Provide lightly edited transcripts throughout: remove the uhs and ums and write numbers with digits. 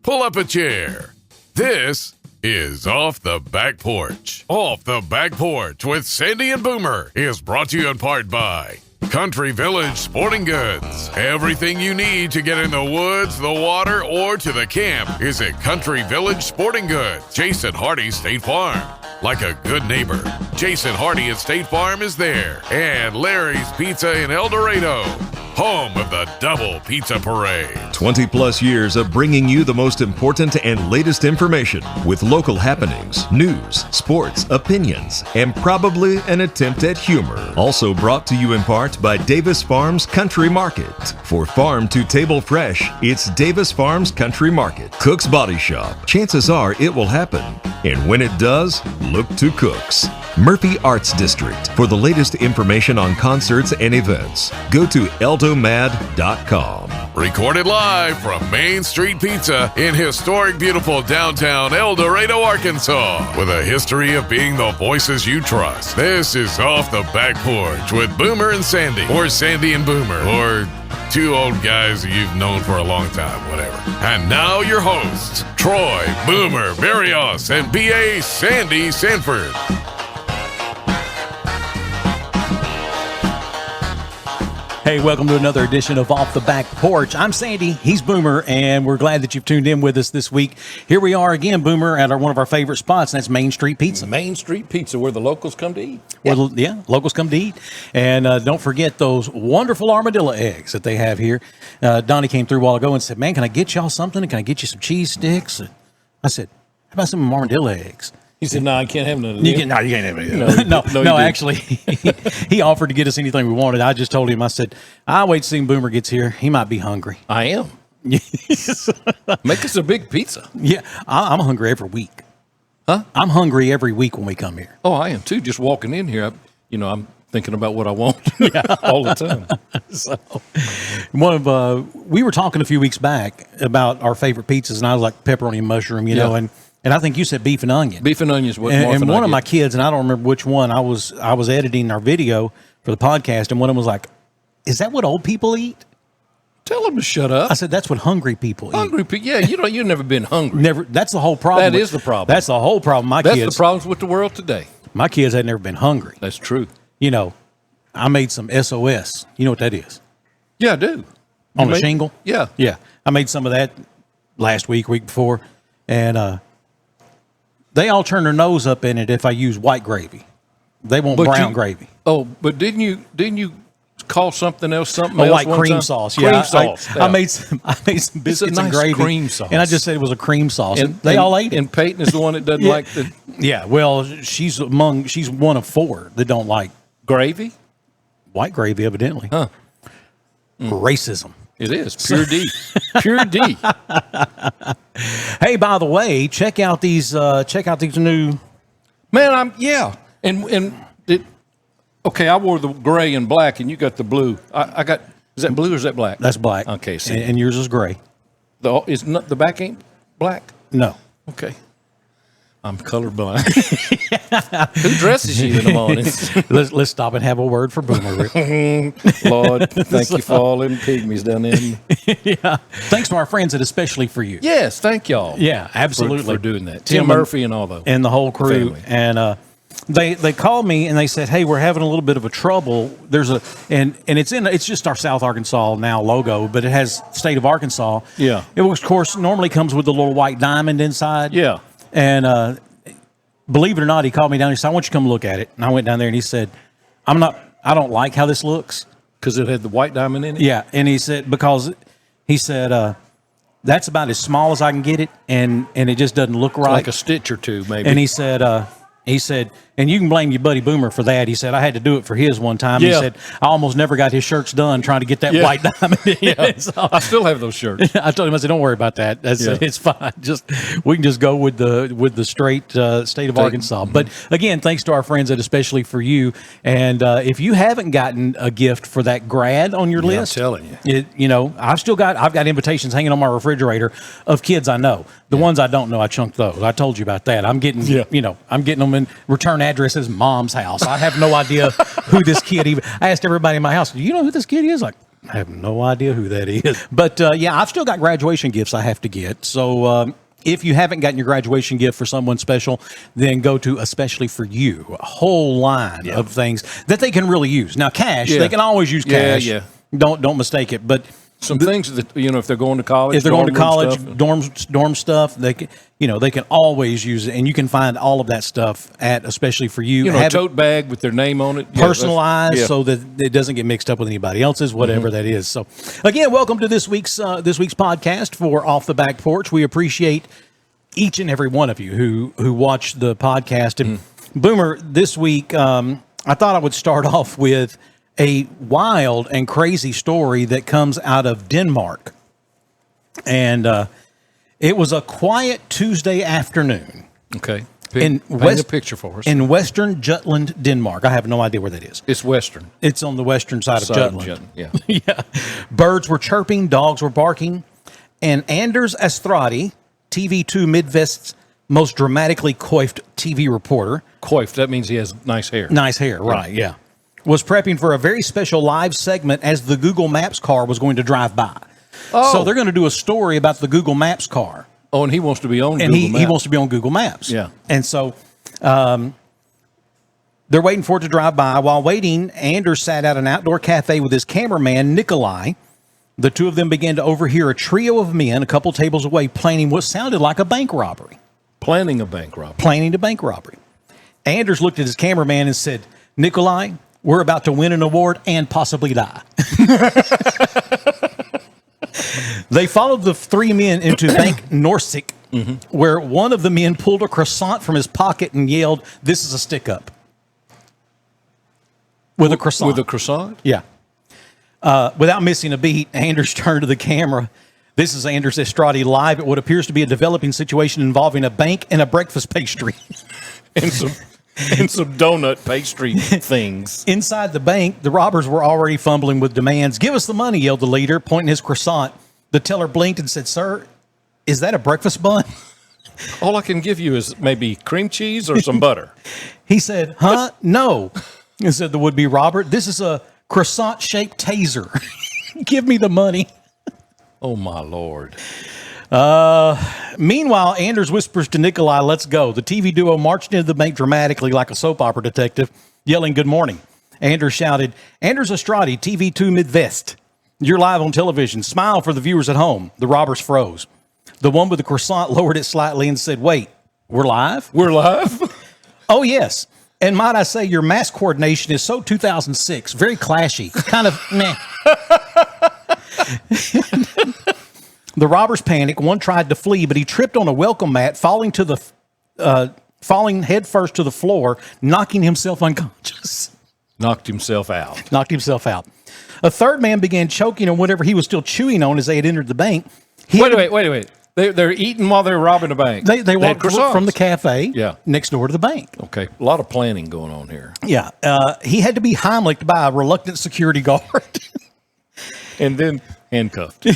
pull up a chair. This is Off the Back Porch. Off the Back Porch with Sandy and Boomer is brought to you in part by Country Village Sporting Goods. Everything you need to get in the woods, the water, or to the camp is at Country Village Sporting Goods. Jason Hardy State Farm. Like a good neighbor, Jason Hardy at State Farm is there. And Larry's Pizza in El Dorado, home of the Double Pizza Parade. 20 plus years of bringing you the most important and latest information with local happenings, news, sports, opinions, and probably an attempt at humor. Also brought to you in part by Davis Farms Country Market. For farm to table fresh, it's Davis Farms Country Market. Cook's Body Shop. Chances are it will happen. And when it does, look to Cook's. Murphy Arts District. For the latest information on concerts and events, go to eldomad.com. Recorded live from Main Street Pizza in historic, beautiful downtown El Dorado, Arkansas. With a history of being the voices you trust. This is Off the Back Porch with Boomer and Sandy. Or Sandy and Boomer. Or two old guys you've known for a long time, whatever. And now your hosts, Troy, Boomer, Barrios, and B.A. Sandy Sanford. Hey, welcome to another edition of Off the Back Porch. I'm Sandy, he's Boomer, and we're glad that you've tuned in with us this week. Here we are again, Boomer, at one of our favorite spots, and that's Main Street Pizza. Main Street Pizza, where the locals come to eat. Yeah, locals come to eat. And don't forget those wonderful armadillo eggs that they have here. Donnie came through a while ago and said, man, can I get y'all something? Can I get you some cheese sticks? And I said, how about some armadillo eggs? He said, no, I can't have none of that. You can't have any. No, actually, he offered to get us anything we wanted. I just told him, I said, I'll wait to see when Boomer gets here. He might be hungry. I am. Make us a big pizza. Yeah, I'm hungry every week. Huh? I'm hungry every week when we come here. Oh, I am too. Just walking in here, I'm thinking about what I want all the time. So, we were talking a few weeks back about our favorite pizzas, and I was like pepperoni and mushroom, you know, and I think you said beef and onion. Beef and onion is what and one of my kids, and I don't remember which one, I was editing our video for the podcast, and one of them was like, is that what old people eat? Tell them to shut up. I said, that's what hungry people eat. Hungry people, yeah, you've never been hungry. Never. That's the whole problem. That is the problem. That's the whole problem. That's the problems with the world today. My kids had never been hungry. That's true. You know, I made some SOS. You know what that is? Yeah, I do. On a shingle? Yeah. Yeah. I made some of that last week before, and they all turn their nose up in it if I use white gravy. They want brown gravy. Oh, but didn't you call something else white cream sauce? Cream sauce. I made some biscuits and gravy. Cream sauce. And I just said it was a cream sauce. And they all ate it. And Peyton is the one that doesn't like the... Yeah, well, she's one of four that don't like... Gravy? White gravy, evidently. Huh. Racism. It is. Pure D. Pure D. Hey, by the way, check out these new... Man, okay, I wore the gray and black, and you got the blue. I got... Is that blue or is that black? That's black. Okay. So and yours is gray. The back ain't black? No. Okay. I'm colorblind. Who dresses you in the morning? Let's stop and have a word for Boomer. Lord, thank you for all them pygmies down there. Yeah. Thanks to our friends at Especially For You. Yes, thank y'all. Yeah, absolutely. For doing that. Tim Murphy and all those. And the whole crew. Family. And they called me and they said, hey, we're having a little bit of a trouble. There's it's just our South Arkansas now logo, but it has State of Arkansas. Yeah. It of course normally comes with a little white diamond inside. Yeah. And believe it or not, he called me down. He said, I want you to come look at it. And I went down there and he said, I don't like how this looks. Because it had the white diamond in it? Yeah. And he said, that's about as small as I can get it. And it just doesn't look right. Like a stitch or two, maybe. And he said, and you can blame your buddy Boomer for that. He said, I had to do it for his one time. Yeah. He said, I almost never got his shirts done trying to get that white diamond in it. So, I still have those shirts. I told him, I said, don't worry about that. It's fine. We can just go with the straight State of Arkansas. Mm-hmm. But again, thanks to our friends at Especially For You. And if you haven't gotten a gift for that grad on your list, I'm telling you, I've got invitations hanging on my refrigerator of kids I know. The ones I don't know, I chunked those. I told you about that. I'm getting them in return address is mom's house. I have no idea who this kid even. I asked everybody in my house, do you know who this kid is? Like, I have no idea who that is. But yeah, I've still got graduation gifts I have to get. So if you haven't gotten your graduation gift for someone special, then go to Especially For You. A whole line of things that they can really use. Now, cash, they can always use cash. Yeah. Don't mistake it. But some things that, if they're going to college, dorm stuff, they can, they can always use it, and you can find all of that stuff at Especially For You. A tote bag with their name on it, personalized, so that it doesn't get mixed up with anybody else's, whatever that is. So, again, welcome to this week's podcast for Off the Back Porch. We appreciate each and every one of you who watch the podcast. And Boomer, this week, I thought I would start off with a wild and crazy story that comes out of Denmark. And it was a quiet Tuesday afternoon. Okay. Paint a picture for us. In western Jutland, Denmark. I have no idea where that is. It's western. It's on the western side of Jutland. Yeah. Yeah. Birds were chirping, dogs were barking, and Anders Astradi, TV2 Midwest's most dramatically coiffed TV reporter. Coiffed, that means he has nice hair. Nice hair, right, yeah. Was prepping for a very special live segment as the Google Maps car was going to drive by. Oh. So they're going to do a story about the Google Maps car. Oh, and he wants to be on Google Maps. He wants to be on Google Maps. Yeah. And so they're waiting for it to drive by. While waiting, Anders sat at an outdoor cafe with his cameraman, Nikolai. The two of them began to overhear a trio of men a couple tables away planning what sounded like a bank robbery. Planning a bank robbery. Planning a bank robbery. Anders looked at his cameraman and said, Nikolai, we're about to win an award and possibly die. They followed the three men into Bank Norsik, where one of the men pulled a croissant from his pocket and yelled, "This is a stick-up." With a croissant. With a croissant? Yeah. Without missing a beat, Anders turned to the camera. This is Anders Estradi live at what appears to be a developing situation involving a bank and a breakfast pastry. and some donut pastry things. Inside the bank, the robbers were already fumbling with demands. "Give us the money," yelled the leader, pointing his croissant. The teller blinked and said, "Sir, is that a breakfast bun?" All I can give you is maybe cream cheese or some butter. He said, "Huh? No," said the would-be robber. "This is a croissant-shaped taser. Give me the money." Oh, my Lord. Meanwhile, Anders whispers to Nikolai, "Let's go." The TV duo marched into the bank dramatically like a soap opera detective, yelling, "Good morning." Anders shouted, "Anders Estradi, TV2 Midwest. You're live on television. Smile for the viewers at home." The robbers froze. The one with the croissant lowered it slightly and said, "Wait, we're live?" We're live? "Oh, yes. And might I say, your mask coordination is so 2006, very clashy, kind of meh." The robbers panicked. One tried to flee, but he tripped on a welcome mat, falling headfirst to the floor, knocking himself unconscious. Knocked himself out. A third man began choking on whatever he was still chewing on as they had entered the bank. Wait. They're eating while they're robbing a bank. They walked from the cafe next door to the bank. Okay. A lot of planning going on here. Yeah. He had to be Heimlicked by a reluctant security guard. And then handcuffed.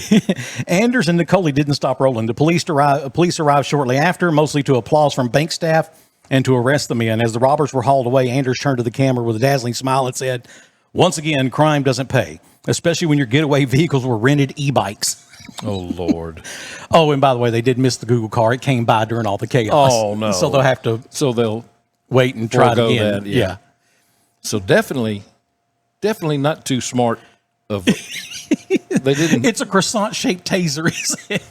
Anders and Nicole didn't stop rolling. The police arrived shortly after, mostly to applause from bank staff and to arrest the men. As the robbers were hauled away, Anders turned to the camera with a dazzling smile and said, "Once again, crime doesn't pay, especially when your getaway vehicles were rented e-bikes." Oh, Lord. Oh, and by the way, they did miss the Google car. It came by during all the chaos. Oh, no. So they'll have to wait and try it again. Yeah. So definitely not too smart of they didn't. It's a croissant-shaped taser, he said.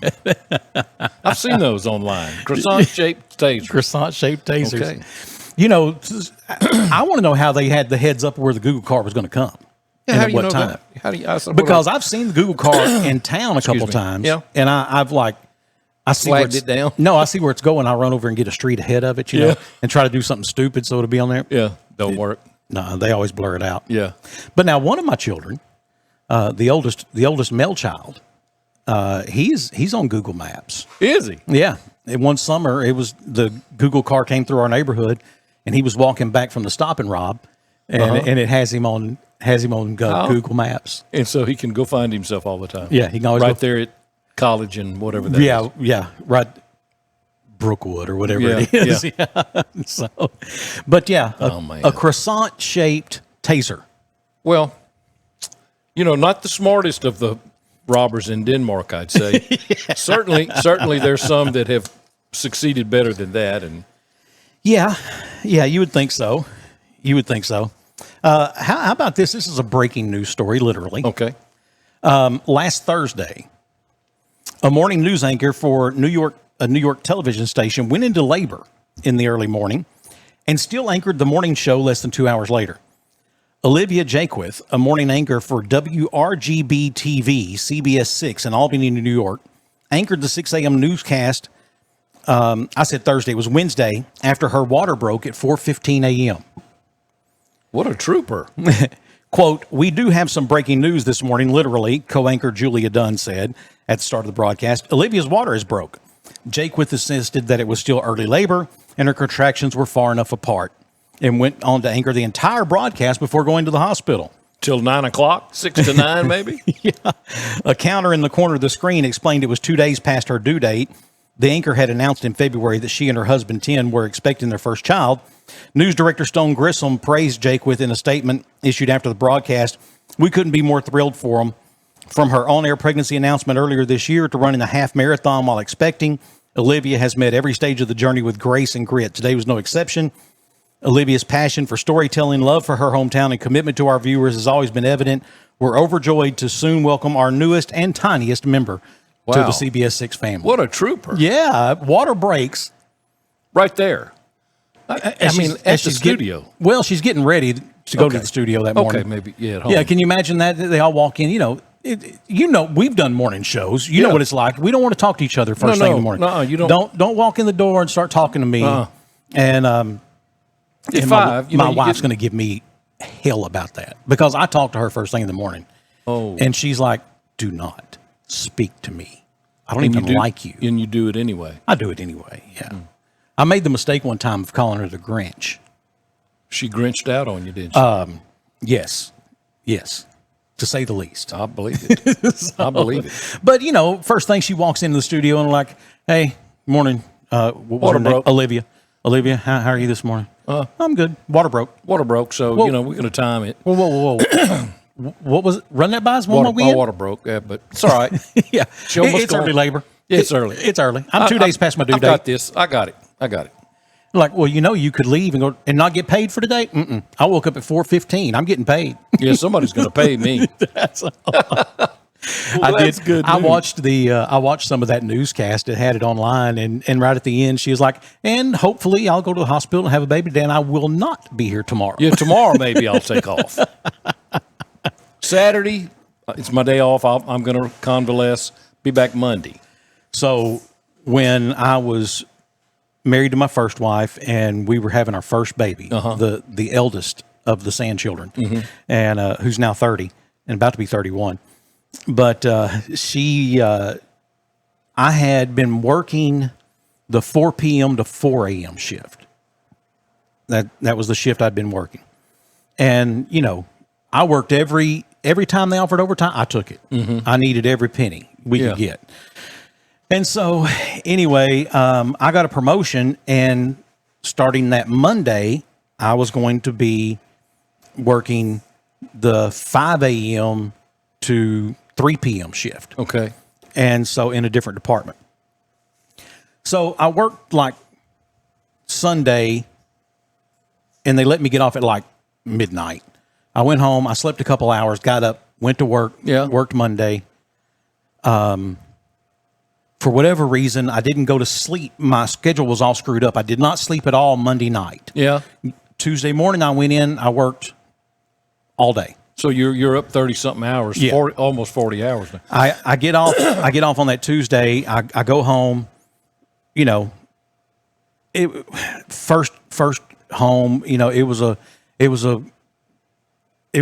I've seen those online. Croissant-shaped tasers. Croissant-shaped tasers. Okay. I want to know how they had the heads up where the Google car was going to come. Yeah, and how at do you what know time. That? Because I've seen the Google car in town a couple times. Yeah. And I see flagged it down. No, I see where it's going. I run over and get a street ahead of it, you know, and try to do something stupid so it'll be on there. Yeah. Don't work. No, they always blur it out. Yeah. But now one of my children, the oldest male child, he's on Google Maps. Is he? Yeah. And one summer, the Google car came through our neighborhood, and he was walking back from the stop and rob, and it has him on Google Maps, and so he can go find himself all the time. Yeah, he can always there at college and whatever that is. Yeah, right. Brookwood or whatever it is. Yeah. So, but yeah, a croissant-shaped taser. Well, not the smartest of the robbers in Denmark, I'd say. Certainly there's some that have succeeded better than that. And Yeah, you would think so. How about this? This is a breaking news story, literally. okay. Last Thursday, a morning news anchor for a New York television station went into labor in the early morning and still anchored the morning show less than 2 hours later. Olivia Jaquith, a morning anchor for WRGB TV, CBS 6 in Albany, New York, anchored the 6 a.m. newscast. I said Thursday. It was Wednesday after her water broke at 4:15 a.m. What a trooper. Quote, "We do have some breaking news this morning," literally, co-anchor Julia Dunn said at the start of the broadcast. Olivia's water is broke. Jaquith insisted that it was still early labor and her contractions were far enough apart, and went on to anchor the entire broadcast before going to the hospital. Till 9 o'clock, 6 to 9 maybe? Yeah. A counter in the corner of the screen explained it was 2 days past her due date. The anchor had announced in February that she and her husband, Tim, were expecting their first child. News director Stone Grissom praised Jaquith in a statement issued after the broadcast. "We couldn't be more thrilled for him. From her on-air pregnancy announcement earlier this year to running a half marathon while expecting, Olivia has met every stage of the journey with grace and grit. Today was no exception. Olivia's passion for storytelling, love for her hometown, and commitment to our viewers has always been evident. We're overjoyed to soon welcome our newest and tiniest member to the CBS 6 family." What a trooper. Yeah, water breaks. Right there. I mean, at the studio. She's getting ready to go to the studio that morning. Okay, maybe. Yeah, at home. Yeah, can you imagine that? They all walk in, we've done morning shows. You know what it's like. We don't want to talk to each other first thing in the morning. No, you don't. Don't walk in the door and start talking to me. And my wife's going to give me hell about that because I talk to her first thing in the morning. Oh. And she's like, "Do not speak to me. I don't even like you." And you do it anyway. I do it anyway, yeah. I made the mistake one time of calling her the Grinch. She grinched out on you, didn't she? Yes, to say the least. I believe it. I believe it. But, first thing she walks into the studio and like, "Hey, morning. What was Water her name? broke. Olivia, how are you this morning?" "I'm good. Water broke." Water broke, so, we're going to time it. Whoa. What was it? Run that by us one more My again? water broke, but it's all right. Yeah. almost It's early labor. It's early. It's early. I'm 2 days past my due I've date. got this. I got it. Like, well, you could leave and go and not get paid for today. I woke up at 4:15. I'm getting paid. Yeah, somebody's going to pay me. That's all. That's good I news. watched some of that newscast. It had it online, and right at the end, she was like, "And hopefully, I'll go to the hospital and have a baby today, and I will not be here tomorrow." Yeah, tomorrow maybe I'll take off. Saturday, it's my day off. I'm going to convalesce. Be back Monday. So when I was married to my first wife, and we were having our first baby, the eldest of the Sand children, and who's now 30 and about to be 31. But I had been working the 4 p.m. to 4 a.m. shift. That was the shift I'd been working. And, I worked every time they offered overtime, I took it. I needed every penny we could get. And so anyway, I got a promotion, and starting that Monday, I was going to be working the 5 a.m. to 3 p.m. shift. Okay. And so in a different department. So I worked like Sunday, and they let me get off at like midnight. I went home, I slept a couple hours, got up, went to work, worked Monday. For whatever reason, I didn't go to sleep. My schedule was all screwed up. I did not sleep at all Monday night. Yeah. Tuesday morning, I went in, I worked all day. So you're up 30-something hours, 40, almost 40 hours now. I get off on that Tuesday. I go home, first home, it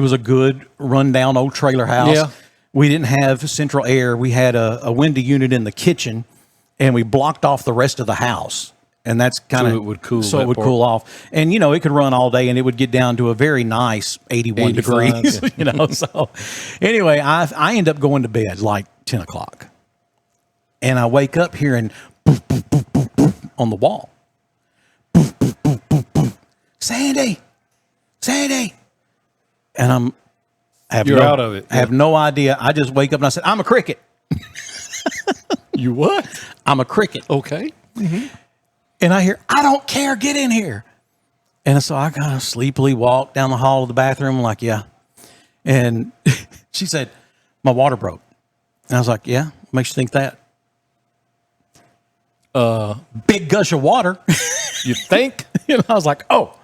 was a good rundown old trailer house. Yeah. We didn't have central air. We had a window unit in the kitchen, and we blocked off the rest of the house. And that's kind of so it would cool. So it would cool off, and it could run all day, and it would get down to a very nice 81 degrees. So anyway, I end up going to bed like 10 o'clock, and I wake up hearing boop, boop, boop, boop, boop on the wall. Boop, boop, boop, boop, boop. Sandy, and You're out of it. I have no idea. I just wake up and I said, I'm a cricket. You what? I'm a cricket. Okay. And I hear, I don't care, get in here. And so I kind of sleepily walked down the hall of the bathroom, like, yeah. And she said, my water broke. And I was like, yeah, what makes you think that? Big gush of water. You think? I was like, oh,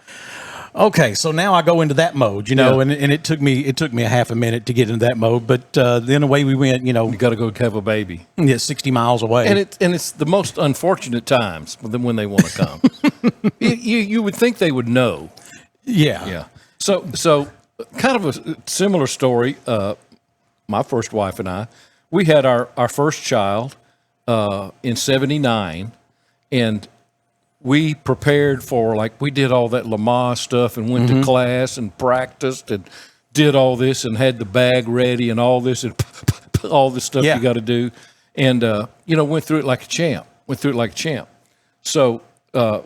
okay. So now I go into that mode, and it took me a half a minute to get into that mode. But then away we went, You got to go have a baby. Yeah, 60 miles away. And it's the most unfortunate times when they want to come. you would think they would know. Yeah. Yeah. So kind of a similar story. My first wife and I, we had our first child in 79, and we prepared for, we did all that Lamaze stuff and went to class and practiced and did all this and had the bag ready and all this and all this stuff you got to do. And, went through it like a champ. So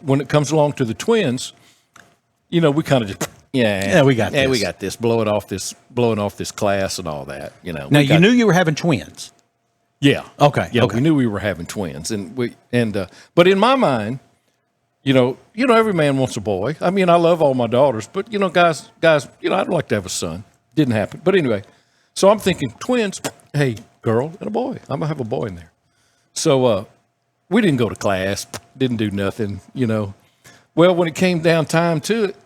when it comes along to the twins, we kind of just, we got this. We got this, blowing off this class and all that, Now, you knew you were having twins. Yeah. Okay. Yeah, okay. we knew we were having twins. But in my mind, every man wants a boy. I mean, I love all my daughters, but guys, I'd like to have a son. Didn't happen. But anyway, so I'm thinking twins, hey, girl and a boy. I'm gonna have a boy in there. So we didn't go to class, didn't do nothing, Well, when it came down time to it,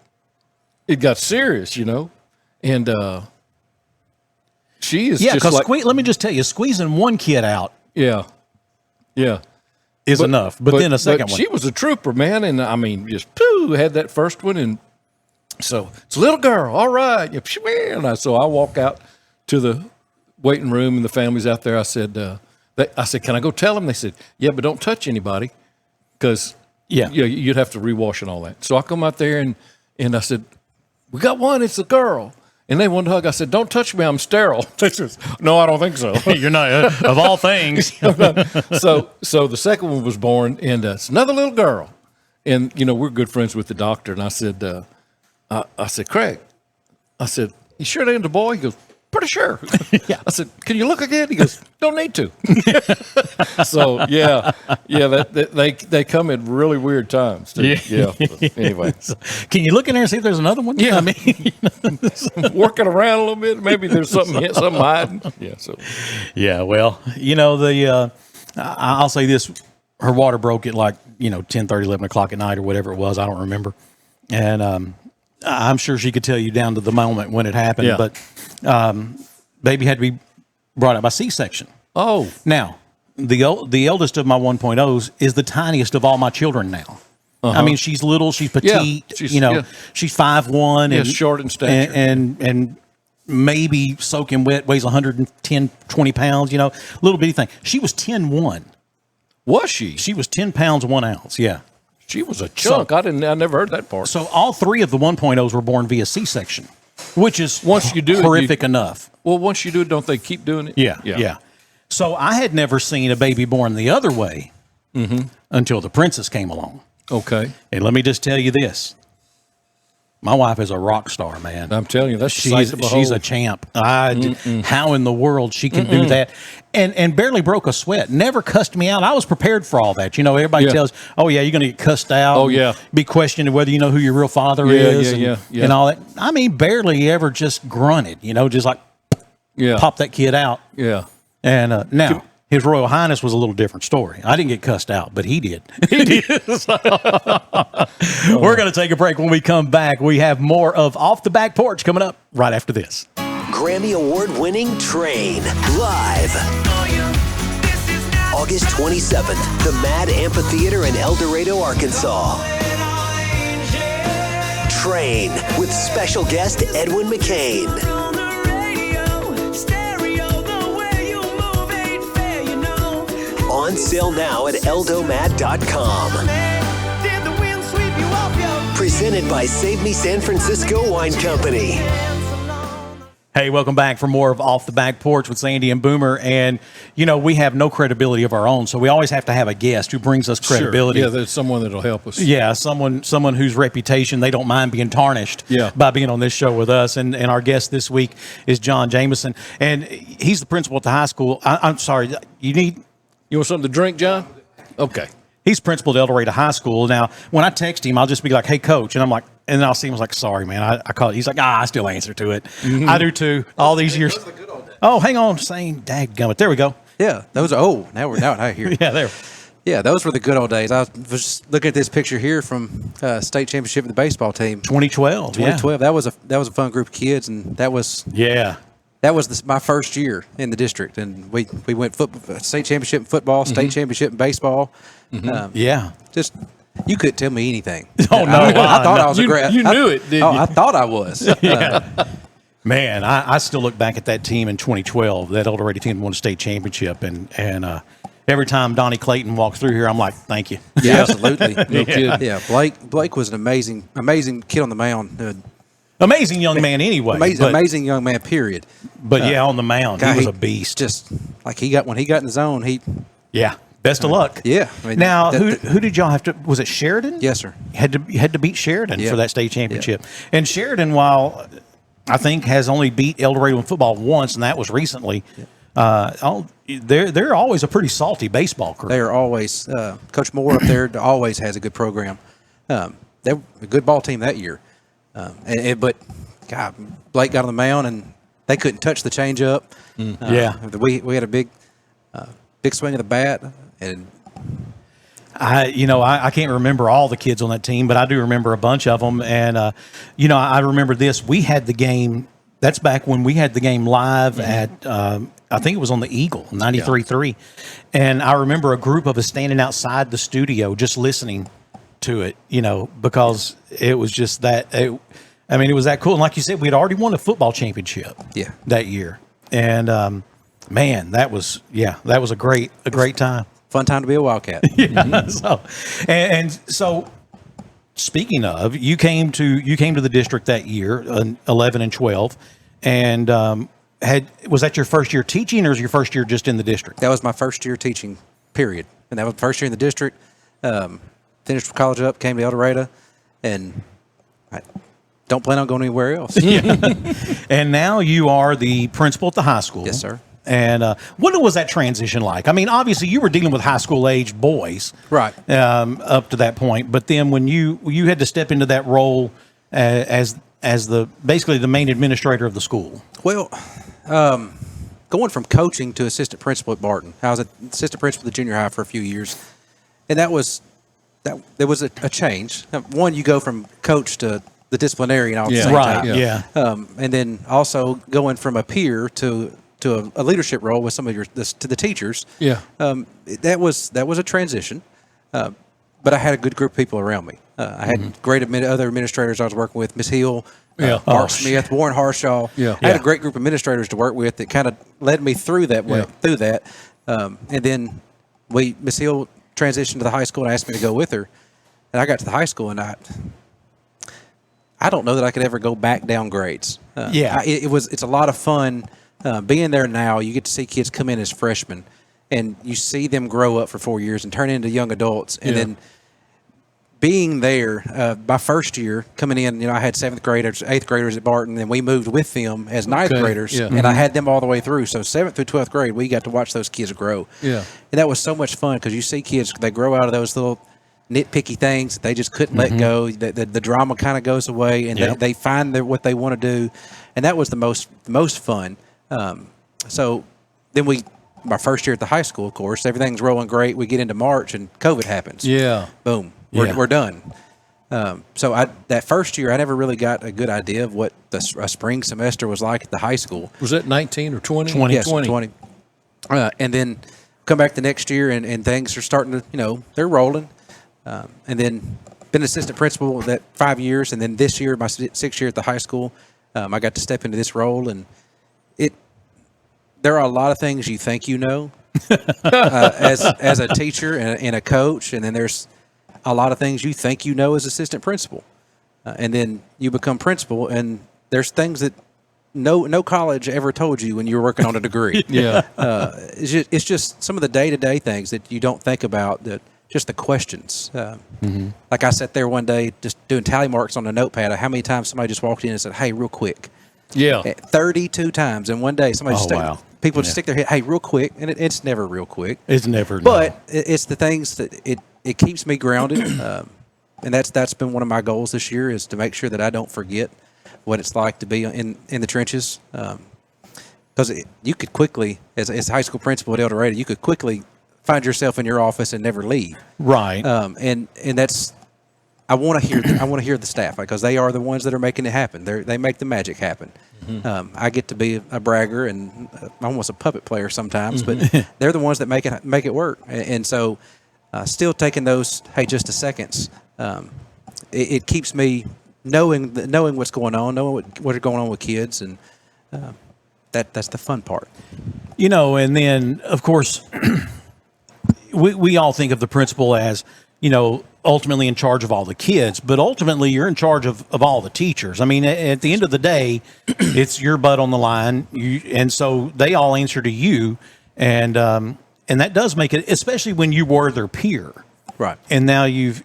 it got serious, and she is just let me just tell you, squeezing one kid out yeah is enough, but then a second one. She was a trooper, man, and I mean, just had that first one, and so it's a little girl, all right, and so I walk out to the waiting room, and the family's out there. I said, can I go tell them? They said, yeah, but don't touch anybody, because you'd have to rewash and all that. So I come out there and I said, we got one, it's a girl. And they wanted to hug. I said, don't touch me, I'm sterile. They said, no, I don't think so. You're not, of all things. So the second one was born, and it's another little girl. And, we're good friends with the doctor. And I said, Craig, you sure they ain't a boy? He goes, pretty sure. Yeah. I said, can you look again? He goes, don't need to. So, they come at really weird times. Too. Yeah. Anyway. Can you look in there and see if there's another one? Yeah. I mean, working around a little bit. Maybe there's something hiding. Yeah. So. Yeah. Well, I'll say this. Her water broke at 10:30, 11 o'clock at night or whatever it was. I don't remember. And I'm sure she could tell you down to the moment when it happened. Yeah. But baby had to be brought up by C-section. Oh. Now, the eldest of my 1.0s is the tiniest of all my children now. Uh-huh. I mean, she's little, she's petite, she's 5'1", and short in stature, and maybe soaking wet, weighs 110, 20 pounds, little bitty thing. She was 10'1". Was she? She was 10 pounds, 1 ounce. Yeah. She was a chunk. I never heard that part. So all three of the 1.0s were born via C-section, which is once you do horrific enough. Well, once you do it, don't they keep doing it? Yeah. So I had never seen a baby born the other way until the princess came along. Okay. And let me just tell you this. My wife is a rock star, man. I'm telling you, that's she's a champ. How in the world she can do that? And barely broke a sweat. Never cussed me out. I was prepared for all that. Everybody tells, oh, yeah, you're going to get cussed out. Oh, yeah. Be questioned whether you know who your real father is. And all that. I mean, barely ever just grunted, just pop that kid out. Yeah. And now, His Royal Highness was a little different story. I didn't get cussed out, but he did. We're going to take a break. When we come back, we have more of Off the Back Porch coming up right after this. Grammy Award-winning Train, live. August 27th, the Mad Amphitheater in El Dorado, Arkansas. Train, with special guest Edwin McCain. On sale now at eldomad.com. Presented by Save Me San Francisco Wine Company. Hey, welcome back for more of Off the Back Porch with Sandy and Boomer. And, we have no credibility of our own, so we always have to have a guest who brings us credibility. Sure. Yeah, there's someone that'll help us. Yeah, someone whose reputation they don't mind being tarnished Yeah. by being on this show with us. And our guest this week is John Jameson. And he's the principal at the high school. I'm sorry, You want something to drink, John? Okay. he's principal at El Dorado High School. Now, when I text him, I'll just be like, "Hey, coach," and I'm like, and then I'll see him. I was like, "Sorry, man, I called." He's like, "I still answer to it." Mm-hmm. I do too. All these years. Oh, hang on, saying, "Dadgummit." There we go. Yeah, those are. Now I hear. Yeah, there. Yeah, those were the good old days. I was just looking at this picture here from state championship of the baseball team. 2012. 2012. That was a fun group of kids, and that was my first year in the district, and we went state championship in football, state championship in baseball. Just you couldn't tell me anything. Oh no, I thought I was a great. You knew it, didn't you? I thought I was. Man, I still look back at that team in 2012. That El Dorado team won a state championship, and every time Donnie Clayton walks through here, I'm like, "Thank you." Yeah, absolutely. No kidding. Yeah, Blake was an amazing kid on the mound. Amazing young man, anyway. Amazing young man. Period. But on the mound, he was a beast. Just like when he got in the zone, Best of luck. Yeah. Now, who did y'all have to? Was it Sheridan? Yes, sir. You had to beat Sheridan for that state championship. And Sheridan, while I think has only beat El Dorado in football once, and that was recently. They're always a pretty salty baseball crew. They are always. Coach Moore up there always has a good program. They were a good ball team that year. But God, Blake got on the mound and they couldn't touch the changeup. We had a big swing of the bat, and I can't remember all the kids on that team, but I do remember a bunch of them. And I remember this. We had the game. That's back when we had the game live at. I think it was on the Eagle, 93.3. And I remember a group of us standing outside the studio just listening to it, because it was just that. It was that cool. And like you said, we had already won a football championship that year. And, man, that was a great time. Fun time to be a Wildcat. So speaking of, you came to the district that year, 11 and 12, and was that your first year teaching, or was your first year just in the district? That was my first year teaching, period. And that was the first year in the district. Finished college up, came to El Dorado, and I don't plan on going anywhere else. And now you are the principal at the high school. Yes, sir. And what was that transition like? I mean, obviously you were dealing with high school age boys, right? Up to that point, but then when you had to step into that role as basically the main administrator of the school. Well, going from coaching to assistant principal at Barton, I was an assistant principal at the junior high for a few years, and there was a change. One, you go from coach to the disciplinarian all at the same time. Yeah. And then also going from a peer to a leadership role with some of to the teachers. Yeah. That was a transition, but I had a good group of people around me. I had great other administrators I was working with, Miss Hill, Mark Smith, Warren Harshaw. I had a great group of administrators to work with that kind of led me through that way. And then Miss Hill transitioned to the high school and asked me to go with her. And I got to the high school and I don't know that I could ever go back down grades. It's a lot of fun being there now. You get to see kids come in as freshmen, and you see them grow up for 4 years and turn into young adults. And then being there, my first year coming in, I had 7th graders, 8th graders at Barton, and we moved with them as 9th graders, and I had them all the way through. So 7th through 12th grade, we got to watch those kids grow. Yeah, and that was so much fun because you see kids, they grow out of those little nitpicky things that they just couldn't let go. The drama kind of goes away, and they find what they want to do, and that was the most fun. So then my first year at the high school, of course, everything's rolling great. We get into March and COVID happens. Yeah. Boom. We're done. So that first year, I never really got a good idea of what a spring semester was like at the high school. Was that 19 or 20? 20. Yes, 20. And then come back the next year and things are starting to, they're rolling. And then been assistant principal that 5 years. And then this year, my 6th year at the high school, I got to step into this role, and there are a lot of things you think as a teacher and a coach, and then there's a lot of things you think as assistant principal, and then you become principal, and there's things that no college ever told you when you were working on a degree. It's just some of the day-to-day things that you don't think about, that just the questions. Like I sat there one day just doing tally marks on a notepad of how many times somebody just walked in and said, "Hey, real quick." 32 times in one day. Somebody people just stick their head, "Hey, real quick," and it's never real quick. It's never. But it's the things that it keeps me grounded, and that's been one of my goals this year, is to make sure that I don't forget what it's like to be in the trenches. Because you could quickly, as a high school principal at El Dorado, you could quickly find yourself in your office and never leave. Right. And that's, I want to hear the staff, because they are the ones that are making it happen. They make the magic happen. I get to be a bragger and almost a puppet player sometimes, but they're the ones that make it work. And so, still taking those just a seconds, it keeps me knowing what's going on, knowing what's going on with kids, and that's the fun part. And then of course, we all think of the principal as, ultimately in charge of all the kids, but ultimately you're in charge of all the teachers. I mean, at the end of the day, it's your butt on the line, and so they all answer to you, and that does make it, especially when you were their peer, right? And now you've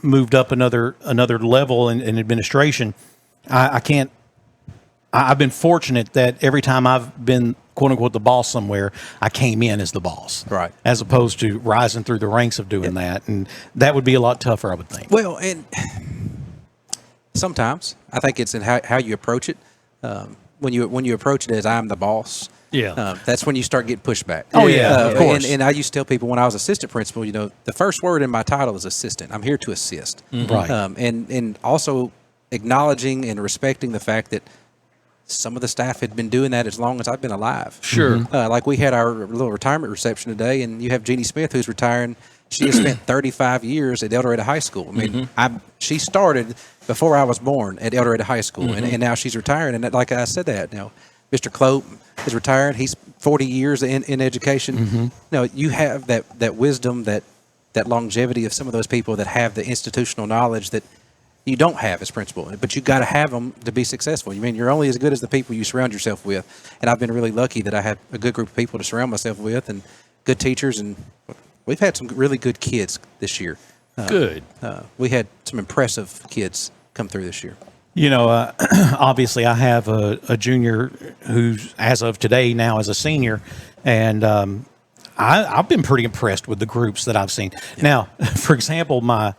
moved up another level in administration. I've been fortunate that every time I've been, quote unquote, the boss somewhere, I came in as the boss, right? As opposed to rising through the ranks of doing that, and that would be a lot tougher, I would think. Well, and sometimes I think it's in how you approach it. When you approach it as I'm the boss, that's when you start getting pushback. Oh yeah, of course. And I used to tell people when I was assistant principal, the first word in my title is assistant. I'm here to assist, right? And also acknowledging and respecting the fact that some of the staff had been doing that as long as I've been alive. Sure. Like we had our little retirement reception today, and you have Jeannie Smith, who's retiring. She has spent 35 years at El Dorado High School. I mean, she started before I was born at El Dorado High School, and now she's retiring. And like I said that, Mr. Clope is retired. He's 40 years in education. You have that wisdom, that longevity of some of those people that have the institutional knowledge that you don't have as principal, but you got to have them to be successful. You're only as good as the people you surround yourself with. And I've been really lucky that I have a good group of people to surround myself with, and good teachers, and we've had some really good kids this year. Good. We had some impressive kids come through this year. Obviously I have a junior who's, as of today, now is a senior, and I've been pretty impressed with the groups that I've seen. Yeah. Now, for example, my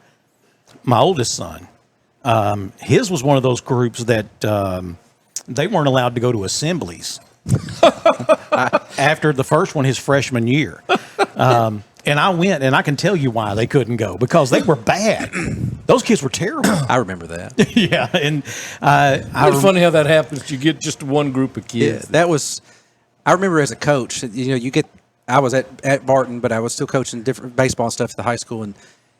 oldest son, his was one of those groups that they weren't allowed to go to assemblies after the first one, his freshman year. And I went, and I can tell you why they couldn't go, because they were bad. Those kids were terrible. I remember that. Yeah, and it's funny how that happens. You get just one group of kids. Yeah, that was. I remember as a coach, you get. I was at Barton, but I was still coaching different baseball and stuff at the high school, and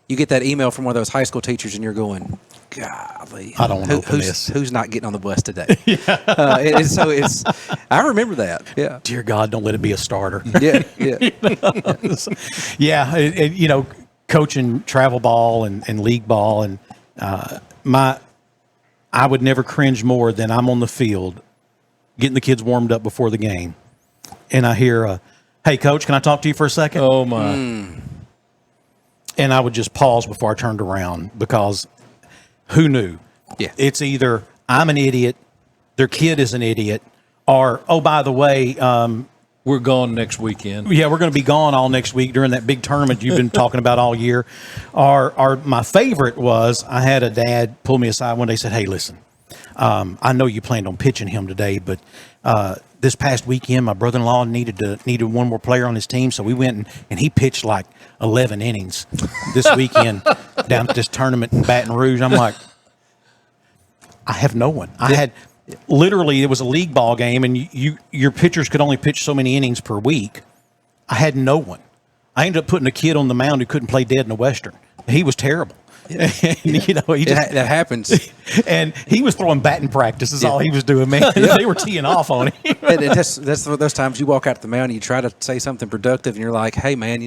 you get that email from one of those high school teachers, and you're going, golly, I don't want to open this. Who's not getting on the bus today? So it's. I remember that. Yeah. Dear God, don't let it be a starter. Yeah. Yeah. Coaching travel ball and league ball, and I would never cringe more than I'm on the field, getting the kids warmed up before the game, and I hear, "Hey, coach, can I talk to you for a second?" Oh my. And I would just pause before I turned around, because who knew? Yeah. It's either I'm an idiot, their kid is an idiot, or, oh, by the way, we're gone next weekend. Yeah, we're going to be gone all next week during that big tournament you've been talking about all year. Or my favorite was, I had a dad pull me aside one day and said, "Hey, listen, I know you planned on pitching him today, but this past weekend, my brother-in-law needed one more player on his team, so we went and he pitched like 11 innings this weekend down at this tournament in Baton Rouge." I'm like, I have no one. I had literally, it was a league ball game, and your pitchers could only pitch so many innings per week. I had no one. I ended up putting a kid on the mound who couldn't play dead in the Western. He was terrible. And, that happens. And he was throwing batting practice is all he was doing, man. They were teeing off on him. And that's those times you walk out to the mound and you try to say something productive, and you're like, "Hey, man,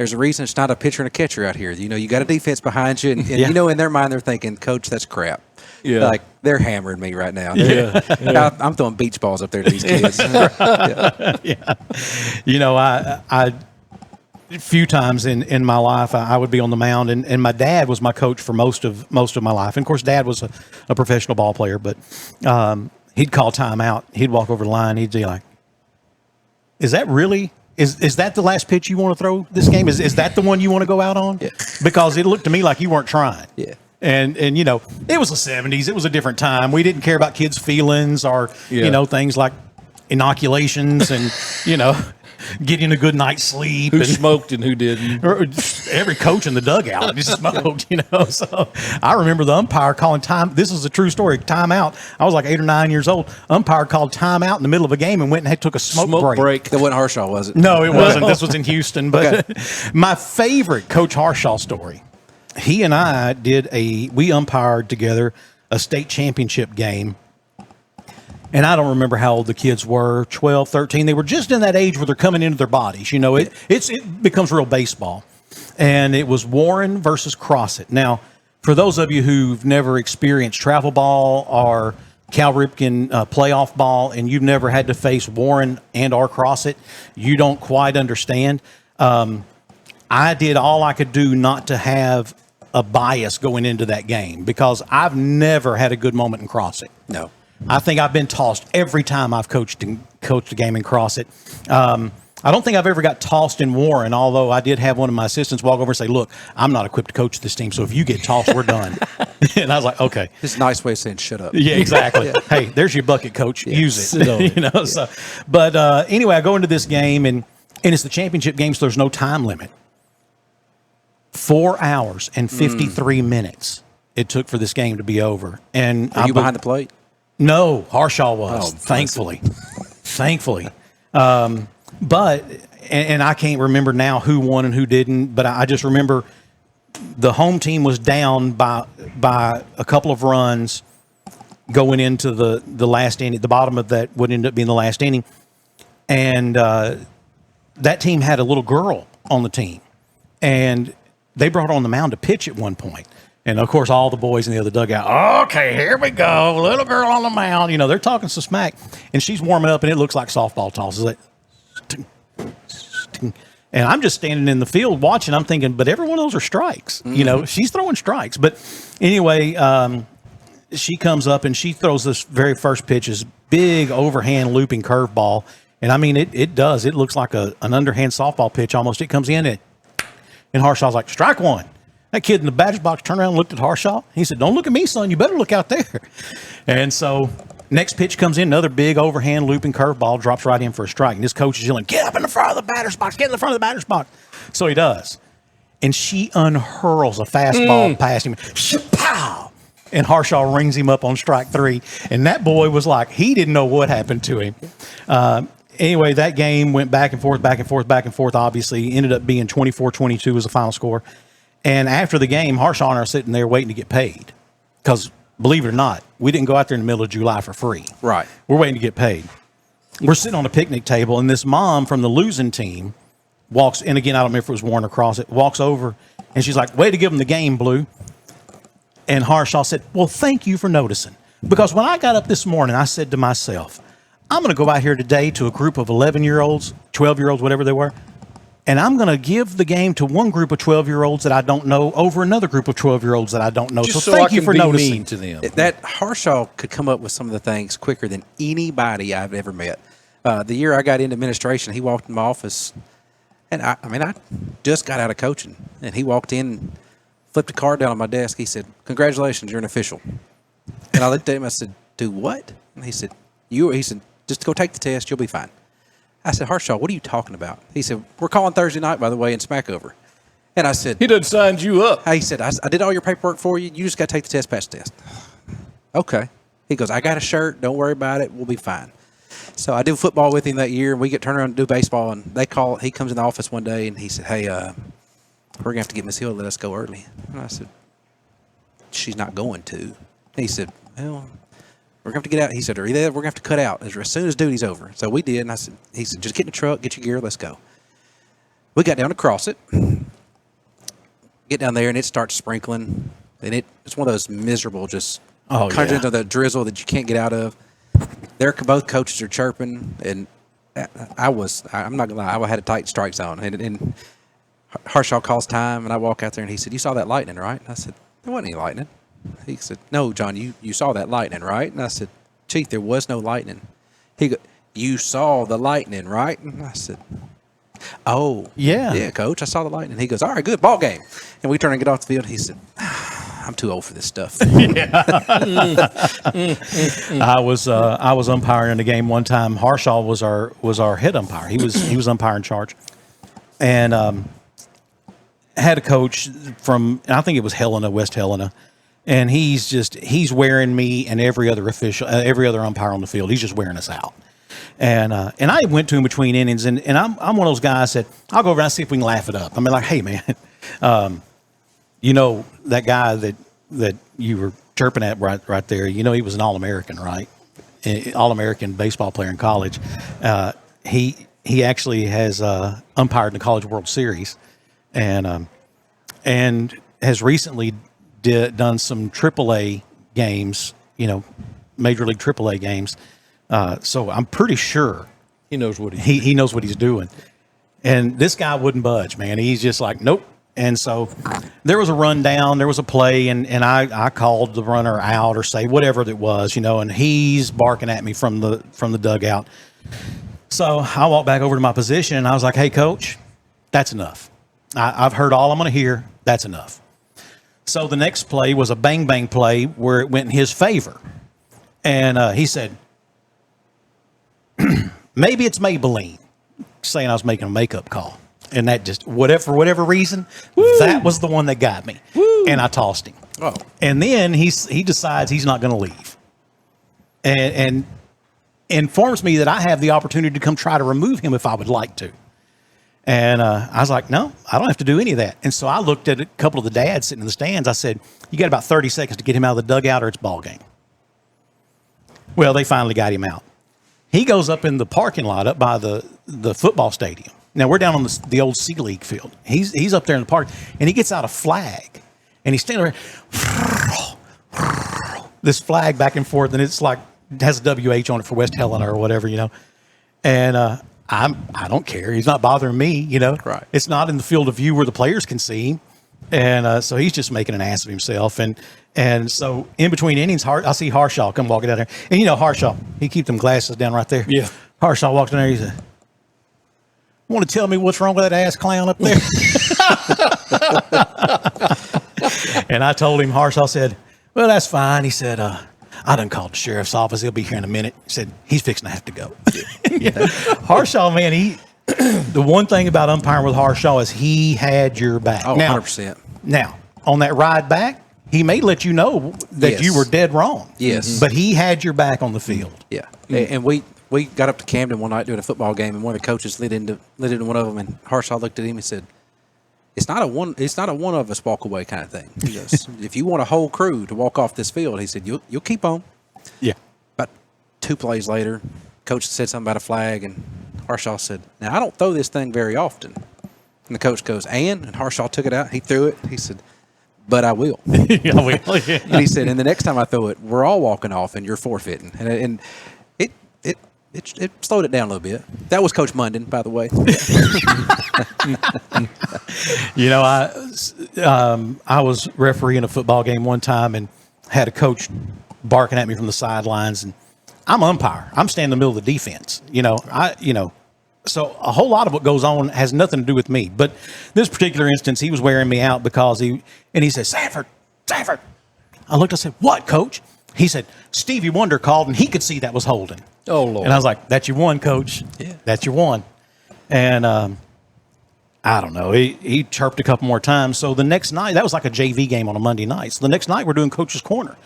There's a reason it's not a pitcher and a catcher out here. You got a defense behind you, and in their mind they're thinking, Coach, that's crap. Yeah. Like they're hammering me right now. I'm throwing beach balls up there to these kids. I a few times in my life I would be on the mound, and my dad was my coach for most of my life. And of course, Dad was a professional ball player, but he'd call timeout. He'd walk over the line. He'd be like, "Is that really?" Is that the last pitch you want to throw this game? Is that the one you want to go out on? Yeah. Because it looked to me like you weren't trying. Yeah. And it was the 70s. It was a different time. We didn't care about kids' feelings or, things like inoculations and, getting a good night's sleep. Who smoked and who didn't. Every coach in the dugout just smoked, So I remember the umpire calling time. This is a true story. Timeout. I was like 8 or 9 years old. Umpire called timeout in the middle of a game and went and took a smoke break. That wasn't Harshaw, was it? No, it wasn't. This was in Houston. But my favorite Coach Harshaw story, he and I we umpired together a state championship game. And I don't remember how old the kids were, 12, 13. They were just in that age where they're coming into their bodies. It becomes real baseball. And it was Warren versus Croissant. Now, for those of you who've never experienced travel ball or Cal Ripken playoff ball, and you've never had to face Warren and or Croissant, you don't quite understand. I did all I could do not to have a bias going into that game because I've never had a good moment in Croissant. No. I think I've been tossed every time I've coached a game in Crossett. I don't think I've ever got tossed in Warren, although I did have one of my assistants walk over and say, "Look, I'm not equipped to coach this team, so if you get tossed, we're done." And I was like, "Okay." It's a nice way of saying shut up. Yeah, exactly. Hey, there's your bucket, coach. Use it. So, but anyway, I go into this game, and it's the championship game, so there's no time limit. 4 hours and 53 minutes it took for this game to be over. And Are you behind the plate? No, Harshaw was, thankfully. But I can't remember now who won and who didn't, but I just remember the home team was down by a couple of runs going into the last inning. The bottom of that would end up being the last inning. And that team had a little girl on the team. And they brought her on the mound to pitch at one point. And, of course, all the boys in the other dugout, okay, here we go, little girl on the mound. They're talking some smack. And she's warming up, and it looks like softball tosses. Like, and I'm just standing in the field watching. I'm thinking, but every one of those are strikes. She's throwing strikes. But anyway, she comes up, and she throws this very first pitch, this big overhand looping curveball. And, I mean, it does. It looks like an underhand softball pitch almost. It comes in, and Harshaw's like, strike one. That kid in the batter's box turned around and looked at Harshaw. He said, "Don't look at me, son. You better look out there." And so next pitch comes in, another big overhand looping curveball, drops right in for a strike. And this coach is yelling, "Get up in the front of the batter's box. Get in the front of the batter's box." So he does. And she unhurls a fastball past him. Pow! And Harshaw rings him up on strike 3. And that boy was like, he didn't know what happened to him. Anyway, that game went back and forth, obviously. Ended up being 24-22 was the final score. And after the game, Harshaw and I are sitting there waiting to get paid. Because, believe it or not, we didn't go out there in the middle of July for free. Right. We're waiting to get paid. We're sitting on a picnic table, and this mom from the losing team walks, and again, I don't remember if it was Warren or Crossett, walks over, and she's like, "Way to give them the game, Blue." And Harshaw said, "Well, thank you for noticing. Because when I got up this morning, I said to myself, I'm going to go out here today to a group of 11-year-olds, 12-year-olds, whatever they were, and I'm going to give the game to one group of 12-year-olds that I don't know over another group of 12-year-olds that I don't know. Just so thank you for noticing." Mean to them. That Harshaw could come up with some of the things quicker than anybody I've ever met. The year I got into administration, he walked in my office, and I just got out of coaching, and he walked in, flipped a card down on my desk. He said, "Congratulations, you're an official." And I looked at him. I said, "Do what?" And he said, "Just go take the test. You'll be fine." I said, "Harshaw, what are you talking about?" He said, "We're calling Thursday night, by the way, in Smackover." And I said, He done signed you up. He said, I did all your paperwork for you. You just got to take the test, pass the test. Okay. He goes, "I got a shirt. Don't worry about it. We'll be fine." So I did football with him that year, and we get turned around and do baseball. And he comes in the office one day, and he said, "Hey, we're going to have to get Miss Hill to let us go early." And I said, "She's not going to." And he said, "Well, we're going to have to get out." He said, "We're going to have to cut out as soon as duty's over." So we did. And he said, "Just get in the truck, get your gear, let's go." we got down to cross it. Get down there, and it starts sprinkling. And it's one of those miserable, just into the drizzle that you can't get out of. Both coaches are chirping, and I'm not gonna lie, I had a tight strike zone. And Harshaw calls time, and I walk out there, and he said, "You saw that lightning, right?" And I said, "There wasn't any lightning." He said, "No, John, you saw that lightning, right?" And I said, "Chief, there was no lightning." He goes, "You saw the lightning, right?" And I said, "Oh, yeah, Coach, I saw the lightning." He goes, "All right, good, ball game." And we turn and get off the field. He said, "I'm too old for this stuff." I was umpiring in the game one time. Harshaw was our head umpire. He was umpire in charge, and had a coach from, I think it was Helena, West Helena, and he's wearing me and every other umpire on the field. He's just wearing us out. And I went to him between innings, and I'm one of those guys that I'll go over and see if we can laugh it up. I mean, like, hey man, that guy that you were chirping at right there, he was an All-American, right? All-American baseball player in college. He actually has umpired in the College World Series, and has recently done some AAA games, Major League AAA games. So I'm pretty sure he knows what he knows what he's doing. And this guy wouldn't budge, man. He's just like, nope. And so there was a rundown, there was a play, and I called the runner out or say whatever it was, and he's barking at me from the dugout. So I walked back over to my position, and I was like, "Hey, Coach, that's enough. I've heard all I'm going to hear. That's enough." So the next play was a bang play where it went in his favor, and he said, "Maybe it's Maybelline," saying I was making a makeup call. And that just, for whatever reason, that was the one that got me. And I tossed him. Oh. And then he decides he's not going to leave. And informs me that I have the opportunity to come try to remove him if I would like to. And I was like, no, I don't have to do any of that. And so I looked at a couple of the dads sitting in the stands. I said, "You got about 30 seconds to get him out of the dugout or it's ball game." Well, they finally got him out. He goes up in the parking lot up by the football stadium. Now, we're down on the old C League field. He's up there in the park, and he gets out a flag, and he's standing there, this flag back and forth, and it's like, it has a WH on it for West Helena or whatever, And I don't care. He's not bothering me, Right. It's not in the field of view where the players can see him. And so he's just making an ass of himself. And so in between innings, I see Harshaw come walking down there. And Harshaw, he keep them glasses down right there. Yeah. Harshaw walked in there, he said, "Want to tell me what's wrong with that ass clown up there?" And I told him, Harshaw said, "Well, that's fine." He said, "I done called the sheriff's office. He'll be here in a minute." He said, "He's fixing to have to go." Harshaw, man, the one thing about umpiring with Harshaw is he had your back. Oh, now, 100%. Now, on that ride back, he may let you know that you were dead wrong. Yes. But he had your back on the field. Yeah. And we got up to Camden one night doing a football game, and one of the coaches lit into one of them, and Harshaw looked at him and said, It's not a one of us walk away kind of thing." He goes, "If you want a whole crew to walk off this field," he said, you'll keep on." Yeah. About 2 plays later, coach said something about a flag, and Harshaw said, "Now, I don't throw this thing very often." And the coach goes, and Harshaw took it out. He threw it. He said, "But I will." I will. Yeah. And he said, "And the next time I throw it, we're all walking off, and you're forfeiting." And it slowed it down a little bit. That was Coach Munden, by the way. I was refereeing a football game one time and had a coach barking at me from the sidelines, and I'm umpire. I'm standing in the middle of the defense. So a whole lot of what goes on has nothing to do with me. But this particular instance, he was wearing me out because he said, Sanford. I looked, I said, "What, Coach?" He said, "Stevie Wonder called, and he could see that was holding." Oh, Lord. And I was like, "That's your one, Coach. Yeah. That's your one." And I don't know. He chirped a couple more times. So the next night, that was like a JV game on a Monday night. So the next night, we're doing Coach's Corner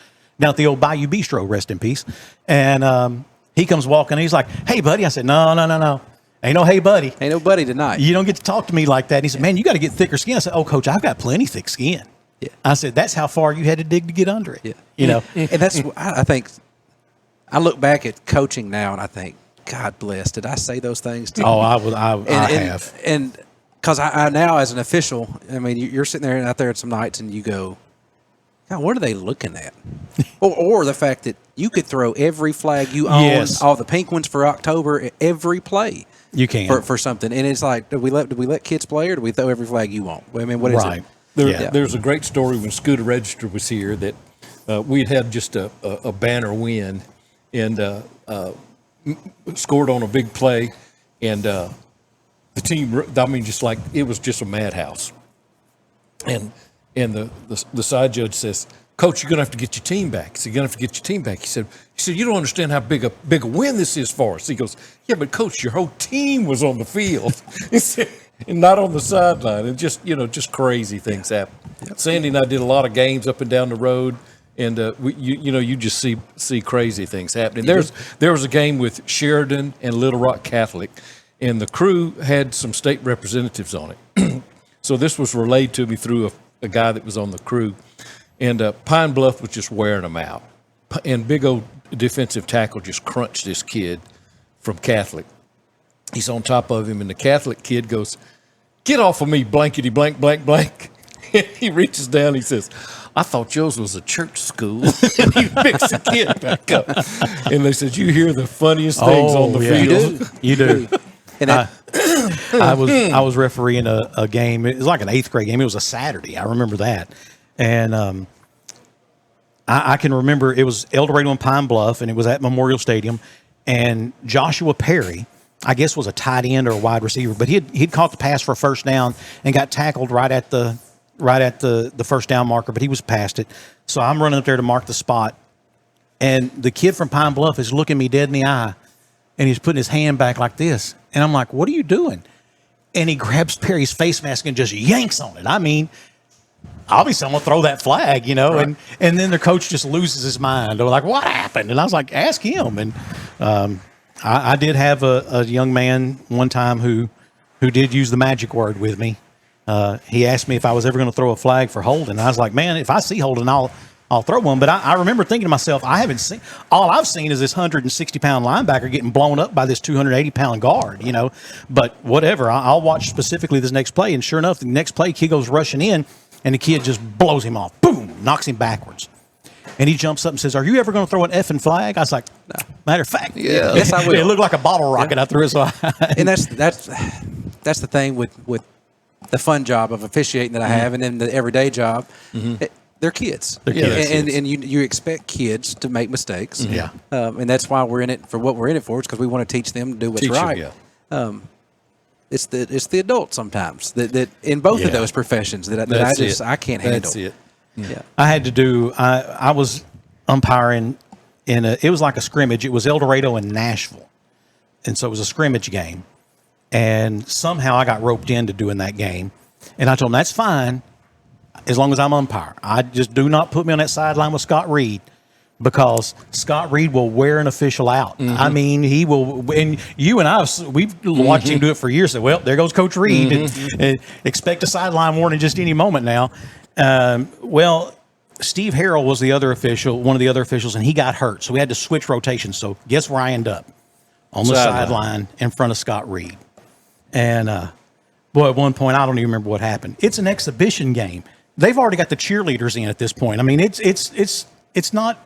down at the old Bayou Bistro, rest in peace. And he comes walking. He's like, "Hey, buddy." I said, No. Ain't no hey, buddy. Ain't no buddy tonight. You don't get to talk to me like that. And he said, "Man, you got to get thicker skin." I said, "Oh, Coach, I've got plenty thick skin." Yeah. I said, "That's how far you had to dig to get under it." Yeah. And that's, I think, I look back at coaching now and I think, God bless, did I say those things to you? Oh, I have. And because I now as an official, I mean, you're sitting there out there some nights and you go, God, what are they looking at? or the fact that you could throw every flag you own, all the pink ones for October, every play. You can for something, and it's like, do we let kids play, or do we throw every flag you want? I mean, what is it? There's a great story when Scooter Register was here that we'd had just a banner win and scored on a big play, and the team, I mean, just like it was just a madhouse. And the side judge says, Coach, you're going to have to get your team back. So you're going to have to get your team back. He said, you don't understand how big a win this is for us. He goes, yeah, but Coach, your whole team was on the field. He said, and not on the sideline. And just crazy things happen. Yep. Sandy and I did a lot of games up and down the road, and you just see crazy things happening. There was a game with Sheridan and Little Rock Catholic, and the crew had some state representatives on it. So this was relayed to me through a guy that was on the crew, and Pine Bluff was just wearing them out, and big old defensive tackle just crunched this kid from Catholic. He's on top of him, and the Catholic kid goes, "Get off of me, blankety blank blank blank." He reaches down, he says, "I thought yours was a church school." And he picks the kid back up. And they said, "You hear the funniest things on the field." You do. And I was refereeing a game. It was like an 8th grade game. It was a Saturday. I remember that. And I can remember it was El Dorado and Pine Bluff, and it was at Memorial Stadium. And Joshua Perry, I guess, was a tight end or a wide receiver, but he'd caught the pass for a first down and got tackled right at the first down marker, but he was past it. So I'm running up there to mark the spot, and the kid from Pine Bluff is looking me dead in the eye, and he's putting his hand back like this. And I'm like, "What are you doing?" And he grabs Perry's face mask and just yanks on it. I mean, obviously I'm going to throw that flag, right. and then the coach just loses his mind. They're like, "What happened?" And I was like, "Ask him." And I did have a young man one time who did use the magic word with me. He asked me if I was ever going to throw a flag for holding. And I was like, "Man, if I see holding, I'll throw one." But I remember thinking to myself, all I've seen is this 160-pound linebacker getting blown up by this 280-pound guard, But whatever, I'll watch specifically this next play. And sure enough, the next play, kid goes rushing in, and the kid just blows him off. Boom, knocks him backwards. And he jumps up and says, "Are you ever going to throw an effing flag?" I was like, "No. Matter of fact, yes, I will." It looked like a bottle rocket. I threw it. And that's the thing with the fun job of officiating that I have, and then the everyday job. Mm-hmm. They're kids. And you expect kids to make mistakes. Mm-hmm. Yeah. And that's why we're in it for what we're in it for. It's because we want to teach them to do what's right. It's the adults sometimes that in both of those professions that I can't handle. That's it. Yeah. I had to do. I was umpiring it was like a scrimmage. It was El Dorado and Nashville, and so it was a scrimmage game. And somehow I got roped into doing that game, and I told them that's fine, as long as I'm umpire. I just do not put me on that sideline with Scott Reed, because Scott Reed will wear an official out. Mm-hmm. I mean, he will. And you and I, we've watched him do it for years. So, well, there goes Coach Reed. Mm-hmm. And expect a sideline warning just any moment now. Well, Steve Harrell was one of the other officials, and he got hurt. So we had to switch rotations. So guess where I end up? On the sideline in front of Scott Reed. And, boy, at one point, I don't even remember what happened. It's an exhibition game. They've already got the cheerleaders in at this point. I mean, it's not.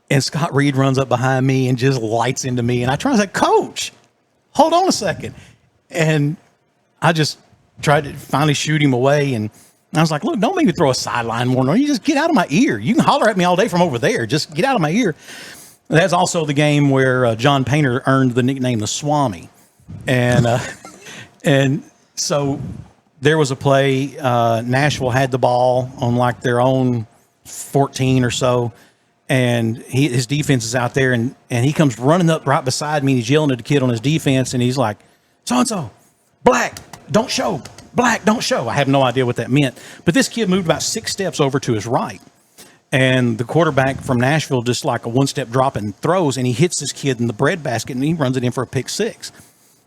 And Scott Reed runs up behind me and just lights into me. And I try to say, "Coach, hold on a second." And I just tried to finally shoot him away. And I was like, "Look, don't make me throw a sideline warning. You just get out of my ear. You can holler at me all day from over there. Just get out of my ear." That's also the game where John Panter earned the nickname the Swami. And so there was a play. Nashville had the ball on like their own 14 or so. And his defense is out there, and he comes running up right beside me. And he's yelling at the kid on his defense, and he's like, "So-and-so, black, don't show. Black, don't show." I have no idea what that meant. But this kid moved about 6 steps over to his right. And the quarterback from Nashville just like a one-step drop and throws, and he hits this kid in the breadbasket, and he runs it in for a pick six.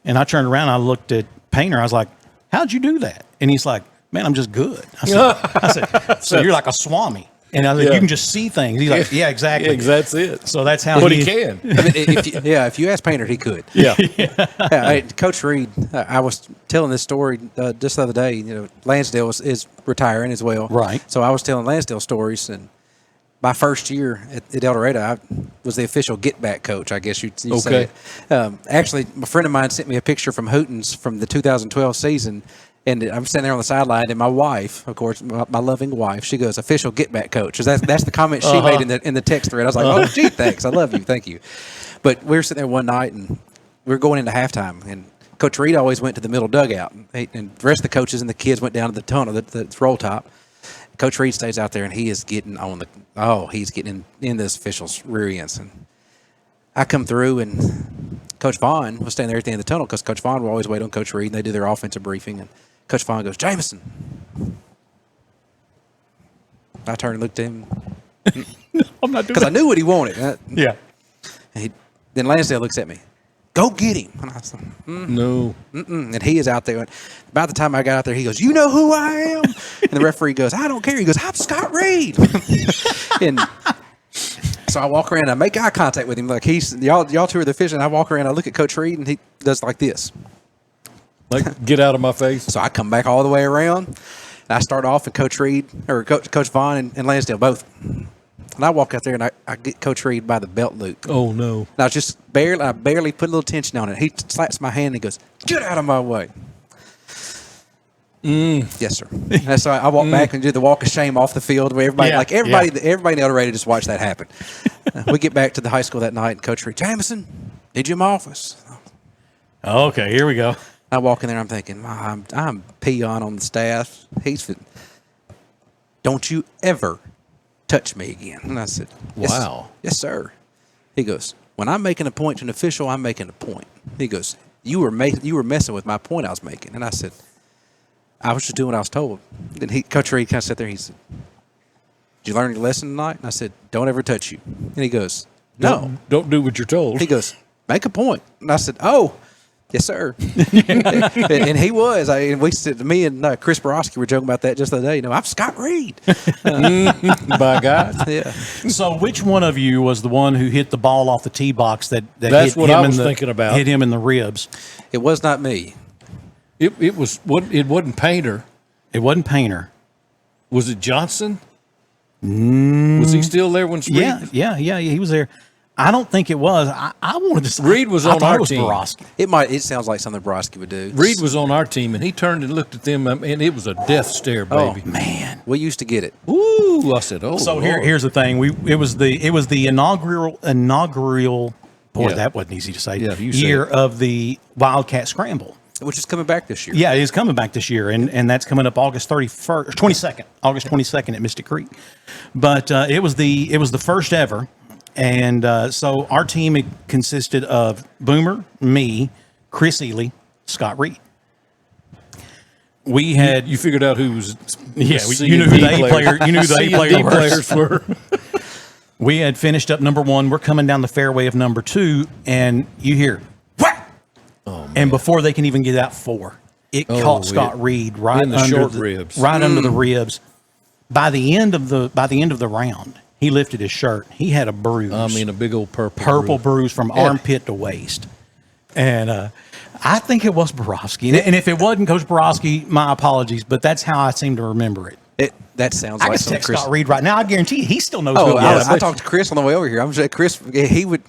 And I turned around, I looked at Painter. I was like, "How'd you do that?" And he's like, "Man, I'm just good." I said, "So you're like a Swami." And I was like, you can just see things. He's like, yeah, exactly. Yeah, that's it. So that's how But he can. I mean, if you ask Panter, he could. Yeah. Coach Reed, I was telling this story just the other day. You know, Lansdale is retiring as well. Right. So I was telling Lansdale stories, and my first year at El Dorado, I was the official get-back coach, I guess you'd say it. Actually, a friend of mine sent me a picture from Hooten's from the 2012 season, and I'm sitting there on the sideline, and my wife, of course, my loving wife, she goes, official get-back coach. That's the comment she made in the text thread. I was like, oh, gee, thanks. I love you. Thank you. But we were sitting there one night, and we were going into halftime, and Coach Reed always went to the middle dugout, and the rest of the coaches and the kids went down to the tunnel, the roll top. Coach Reed stays out there, and he is getting he's getting in this official's rear ends. And I come through, and Coach Vaughn was standing there at the end of the tunnel because Coach Vaughn will always wait on Coach Reed, and they do their offensive briefing. And Coach Vaughn goes, Jameson. I turned and looked at him. I'm not doing because I knew what he wanted. Yeah. Then Lansdale looks at me. Go get him. And I said, No. And he is out there. And about the time I got out there, he goes, you know who I am? And the referee goes, I don't care. He goes, I'm Scott Reed. And so I walk around and I make eye contact with him. Like y'all two are the officials. And I walk around, I look at Coach Reed, and he does like this. Like, get out of my face. So I come back all the way around. And I start off with Coach Reed, or Coach Vaughn and Lansdale, both. And I walk out there, and I get Coach Reed by the belt loop. Oh, no. And I barely put a little tension on it. He slaps my hand and he goes, get out of my way. Yes, sir. And so I walk back and do the walk of shame off the field where everybody in El Dorado just watched that happen. We get back to the high school that night, and Coach Reed, Jameson, need you in my office. Okay, here we go. I walk in there, I'm thinking, I'm peon on the staff. Don't you ever touch me again. And I said, wow. Yes, sir. He goes, when I'm making a point to an official, I'm making a point. He goes, you were messing with my point I was making. And I said, I was just doing what I was told. And Coach Reed kind of sat there. He said, did you learn your lesson tonight? And I said, don't ever touch you. And he goes, no. Don't do what you're told. He goes, make a point. And I said, oh, yes, sir. and he was. Me and Chris Borowski were joking about that just the other day. You know, I'm Scott Reed. By God. Yeah. So, which one of you was the one who hit the ball off the tee box that That's hit what him I was thinking about. Hit him in the ribs? It was not me. It wasn't Panter. It wasn't Panter. Was it Johnson? Was he still there when Reed? Yeah. He was there. I don't think it was. I wanted to say Reed was on our team. Borowski. It sounds like something Borowski would do. Reed was on our team, and he turned and looked at them, and it was a death stare, baby. Oh, man. We used to get it. Ooh, I said, oh. So Lord. here's the thing. It was the inaugural. Boy, that wasn't easy to say. Yeah, year of the Wildcat Scramble, Which is coming back this year. Yeah, it is coming back this year, and that's coming up August 22nd at Mystic Creek. But it was the first ever, and so our team consisted of Boomer, me, Chris Ely, Scott Reed. We had you figured out who was you knew who the A player you knew the A players were. We had finished up number one. We're coming down the fairway of number two, and you hear whack. And before they can even get out four, it caught Scott Reed right in the under short the ribs. Right under the ribs. By the end of the round, he lifted his shirt. He had a bruise. I mean, a big old purple bruise from armpit to waist. And I think it was Borowski. And if it wasn't Coach Borowski, my apologies, but that's how I seem to remember it. That sounds I like can text Scott Reed right now. I guarantee you, he still knows who it I was. talked to Chris on the way over here. I'm sure Chris, Chris would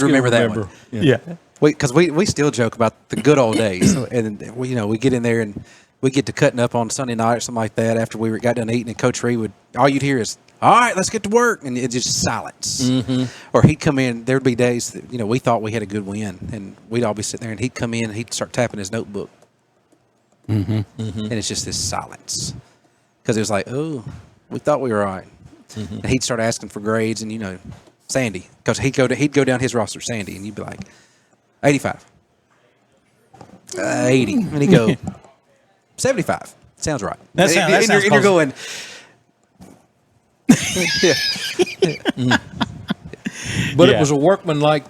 remember that one. Yeah. Because we still joke about the good old days. And, we get in there and we get to cutting up on Sunday night or something like that after we got done eating, and Coach Reed all you'd hear is, all right, let's get to work. And it's just silence. Mm-hmm. Or he'd come in, there'd be days that, we thought we had a good win, and we'd all be sitting there, and he'd come in and he'd start tapping his notebook. Mm-hmm. Mm-hmm. And it's just this silence. Because it was like, oh, we thought we were all right. Mm-hmm. And he'd start asking for grades, and, Sandy. Because he'd go down his roster, Sandy, and you'd be like, 85. 80. And he'd go, 75. Sounds right. And you're going, yeah. But it was a workman-like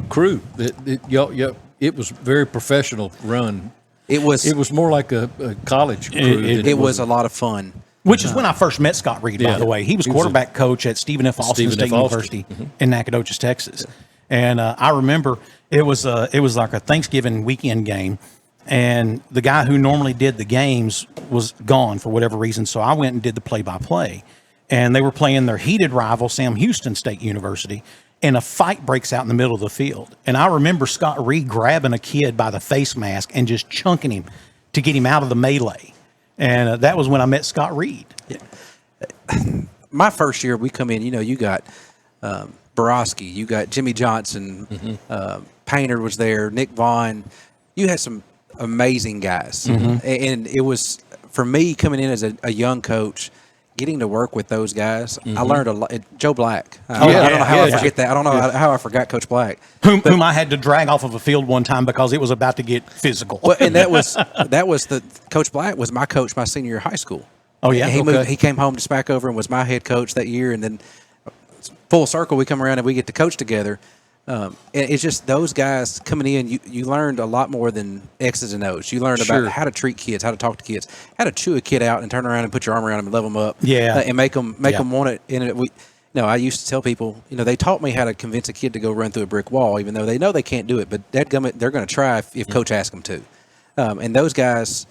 crew. It was very professional run. It was more like a college crew. It was a lot of fun. Which is when I first met Scott Reed, by the way. He was quarterback coach at Stephen F. Austin State University in Nacogdoches, Texas. And I remember it was like a Thanksgiving weekend game, and the guy who normally did the games was gone for whatever reason, so I went and did the play-by-play. And they were playing their heated rival, Sam Houston State University, and a fight breaks out in the middle of the field. And I remember Scott Reed grabbing a kid by the face mask and just chunking him to get him out of the melee. And that was when I met Scott Reed. Yeah. My first year, we come in, you got Borowski, you got Jimmy Johnson, Panter was there, Nick Vaughn. You had some amazing guys. And it was, for me, coming in as a young coach, getting to work with those guys, I learned a lot. Joe Black. I don't know how I forget that. I don't know how I forgot Coach Black. Whom I had to drag off of a field one time because it was about to get physical. Well, and that was Coach Black was my coach my senior year of high school. Oh, yeah? He came home to Smackover and was my head coach that year. And then full circle, we come around and we get to coach together. And it's just those guys coming in, you learned a lot more than X's and O's. You learned about how to treat kids, how to talk to kids, how to chew a kid out and turn around and put your arm around them and level them up. And make them want it. And I used to tell people, they taught me how to convince a kid to go run through a brick wall, even though they know they can't do it, but they're going to try if Coach asks them to. And those guys,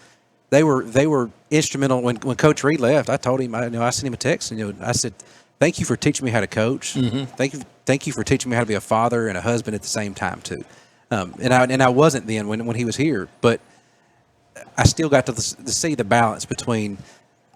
they were instrumental. When Coach Reed left, I told him, I sent him a text, and I said, thank you for teaching me how to coach. Thank you for teaching me how to be a father and a husband at the same time too. And I wasn't then when he was here, but I still got to see the balance between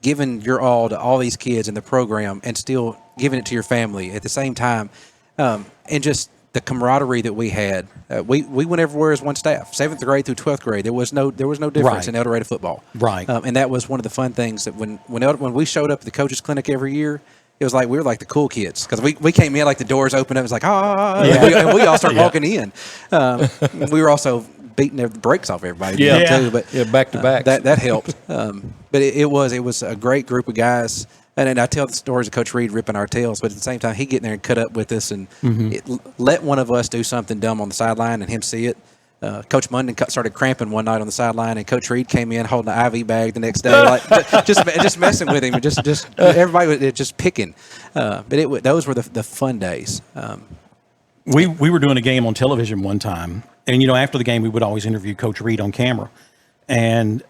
giving your all to all these kids in the program and still giving it to your family at the same time, and just the camaraderie that we had. We went everywhere as one staff, 7th grade through 12th grade. There was no difference in El Dorado football. Right. And that was one of the fun things that when we showed up at the coaches clinic every year, it was like we were like the cool kids because we came in like the doors opened up. It was like and we all start walking in. We were also beating the brakes off everybody too. But back to back. That helped. But it was a great group of guys. And then I tell the stories of Coach Reed ripping our tails, but at the same time he getting there and cut up with us and let one of us do something dumb on the sideline and him see it. Coach Munden started cramping one night on the sideline, and Coach Reed came in holding an IV bag the next day, just messing with him, just everybody was just picking. But those were the fun days. We were doing a game on television one time, and after the game we would always interview Coach Reed on camera, and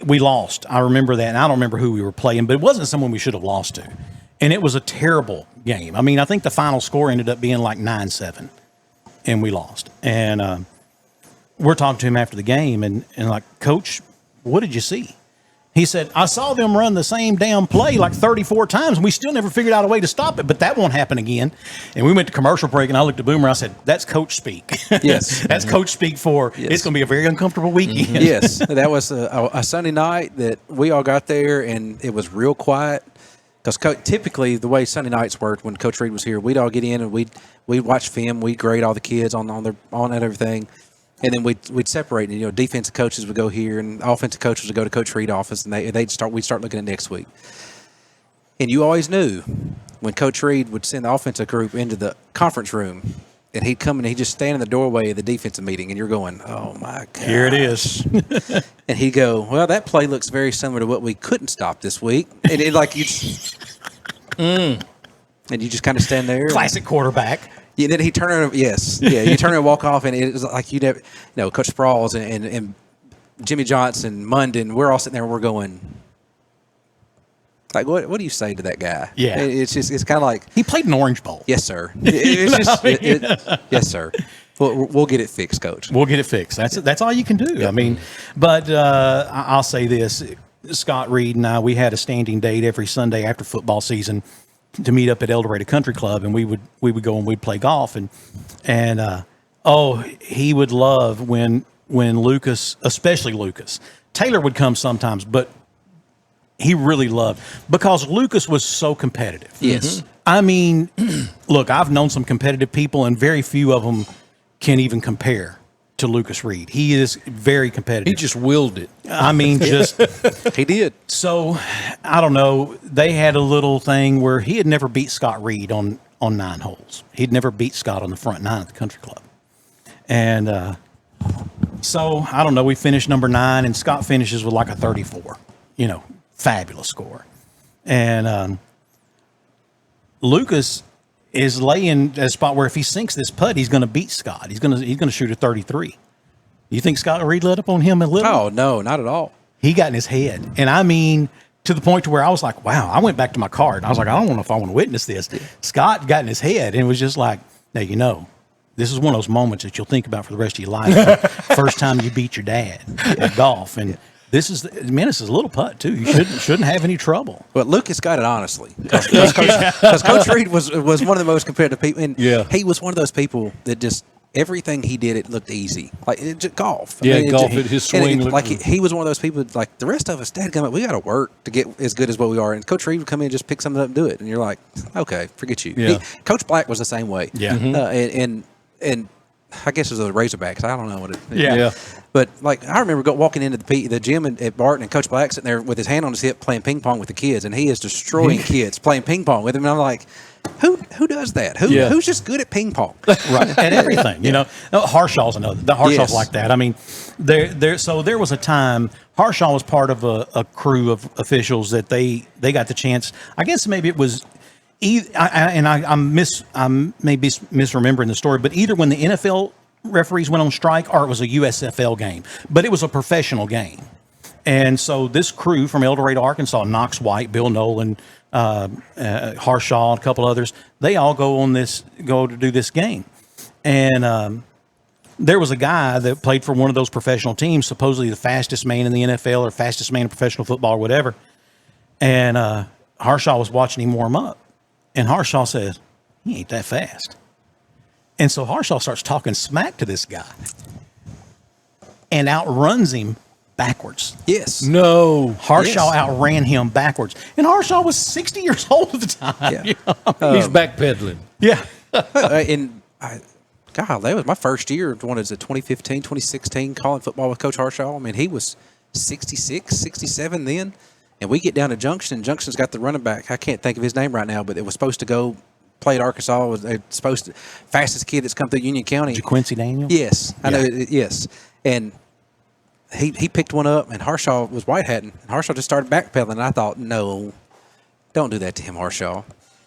we lost. I remember that, and I don't remember who we were playing, but it wasn't someone we should have lost to, and it was a terrible game. I mean, I think the final score ended up being like 9-7, and we lost. And we're talking to him after the game and like, Coach, what did you see? He said, I saw them run the same damn play like 34 times, and we still never figured out a way to stop it, but that won't happen again. And we went to commercial break, and I looked at Boomer, I said, that's coach speak. Yes. That's coach speak for it's going to be a very uncomfortable weekend. Yes. That was a Sunday night that we all got there, and it was real quiet. Because typically the way Sunday nights worked when Coach Reed was here, we'd all get in, and we'd watch film, we'd grade all the kids on everything. And then we'd separate, and defensive coaches would go here, and offensive coaches would go to Coach Reed's office, and we'd start looking at next week. And you always knew when Coach Reed would send the offensive group into the conference room, and he'd come and he'd just stand in the doorway of the defensive meeting, and you're going, "Oh my God, here it is." And he'd go, "Well, that play looks very similar to what we couldn't stop this week," and it like you, and you just kind of stand there, classic quarterback. Yeah, then he turned around. Yes, yeah. You turn around and walk off, and it was like you'd have, Coach Sprawls and Jimmy Johnson, Munden. We're all sitting there, and we're going, like, what do you say to that guy? Yeah, it's kind of like he played an Orange Bowl. Yes, sir. Yes, sir. We'll get it fixed, Coach. We'll get it fixed. That's all you can do. I mean, but I'll say this: Scott Reed and I, we had a standing date every Sunday after football season to meet up at El Dorado Country Club, and we would go and we'd play golf, and he would love when Lucas, especially Lucas, Taylor would come sometimes, but he really loved because Lucas was so competitive. Yes, I mean, look, I've known some competitive people, and very few of them can even compare to Lucas Reed. He is very competitive. He just willed it. I mean, just he did. So I don't know. They had a little thing where he had never beat Scott Reed on 9 holes. He'd never beat Scott on the front 9 at the country club. And so I don't know. We finished number 9, and Scott finishes with like a 34. Fabulous score. And Lucas is laying at a spot where if he sinks this putt, he's going to beat Scott. He's going to shoot a 33. You think Scott Reed let up on him a little? Oh, no, not at all. He got in his head. And I mean, to the point to where I was like, wow, I went back to my card. And I was like, I don't know if I want to witness this. Scott got in his head and was just like, now, this is one of those moments that you'll think about for the rest of your life. First time you beat your dad at golf. And this is a little putt, too. You shouldn't have any trouble. But Lucas got it honestly. Because Coach Reed was one of the most competitive people. And he was one of those people that just, everything he did, it looked easy. Like just golf. Golf, his swing. He was one of those people, like the rest of us, dadgummit, we got to work to get as good as what we are. And Coach Reed would come in and just pick something up and do it. And you're like, okay, forget you. Yeah. Coach Black was the same way. Yeah. And I guess it was the Razorbacks. I don't know what it is. Yeah. But, like, I remember walking into the gym at Barton and Coach Black sitting there with his hand on his hip playing ping pong with the kids, and he is destroying kids playing ping pong with him. And I'm like, who does that? Who's just good at ping pong? Right. And everything, Harshaw's another. The Harshaw's like that. I mean, so there was a time Harshaw was part of a crew of officials that they got the chance. I guess maybe it was I may be misremembering the story, but either when the NFL referees went on strike or it was a USFL game, but it was a professional game. And so this crew from El Dorado, Arkansas, Knox White, Bill Nolan, Harshaw, and a couple others, they all go to do this game. And there was a guy that played for one of those professional teams, supposedly the fastest man in the NFL or fastest man in professional football or whatever. And Harshaw was watching him warm up. And Harshaw says, he ain't that fast. And so Harshaw starts talking smack to this guy and outruns him backwards. Yes. No. Harshaw outran him backwards. And Harshaw was 60 years old at the time. Yeah. He's backpedaling. Yeah. God, that was my first year. What is it, 2015, 2016, calling football with Coach Harshaw. I mean, he was 66, 67 then. And we get down to Junction, and Junction's got the running back. I can't think of his name right now, but it was supposed to go play at Arkansas. Was supposed to fastest kid that's come through Union County. Quincy Daniel? Yes, I know. Yes, and he picked one up, and Harshaw was white hatting, and Harshaw just started backpedaling. And I thought, no, don't do that to him, Harshaw.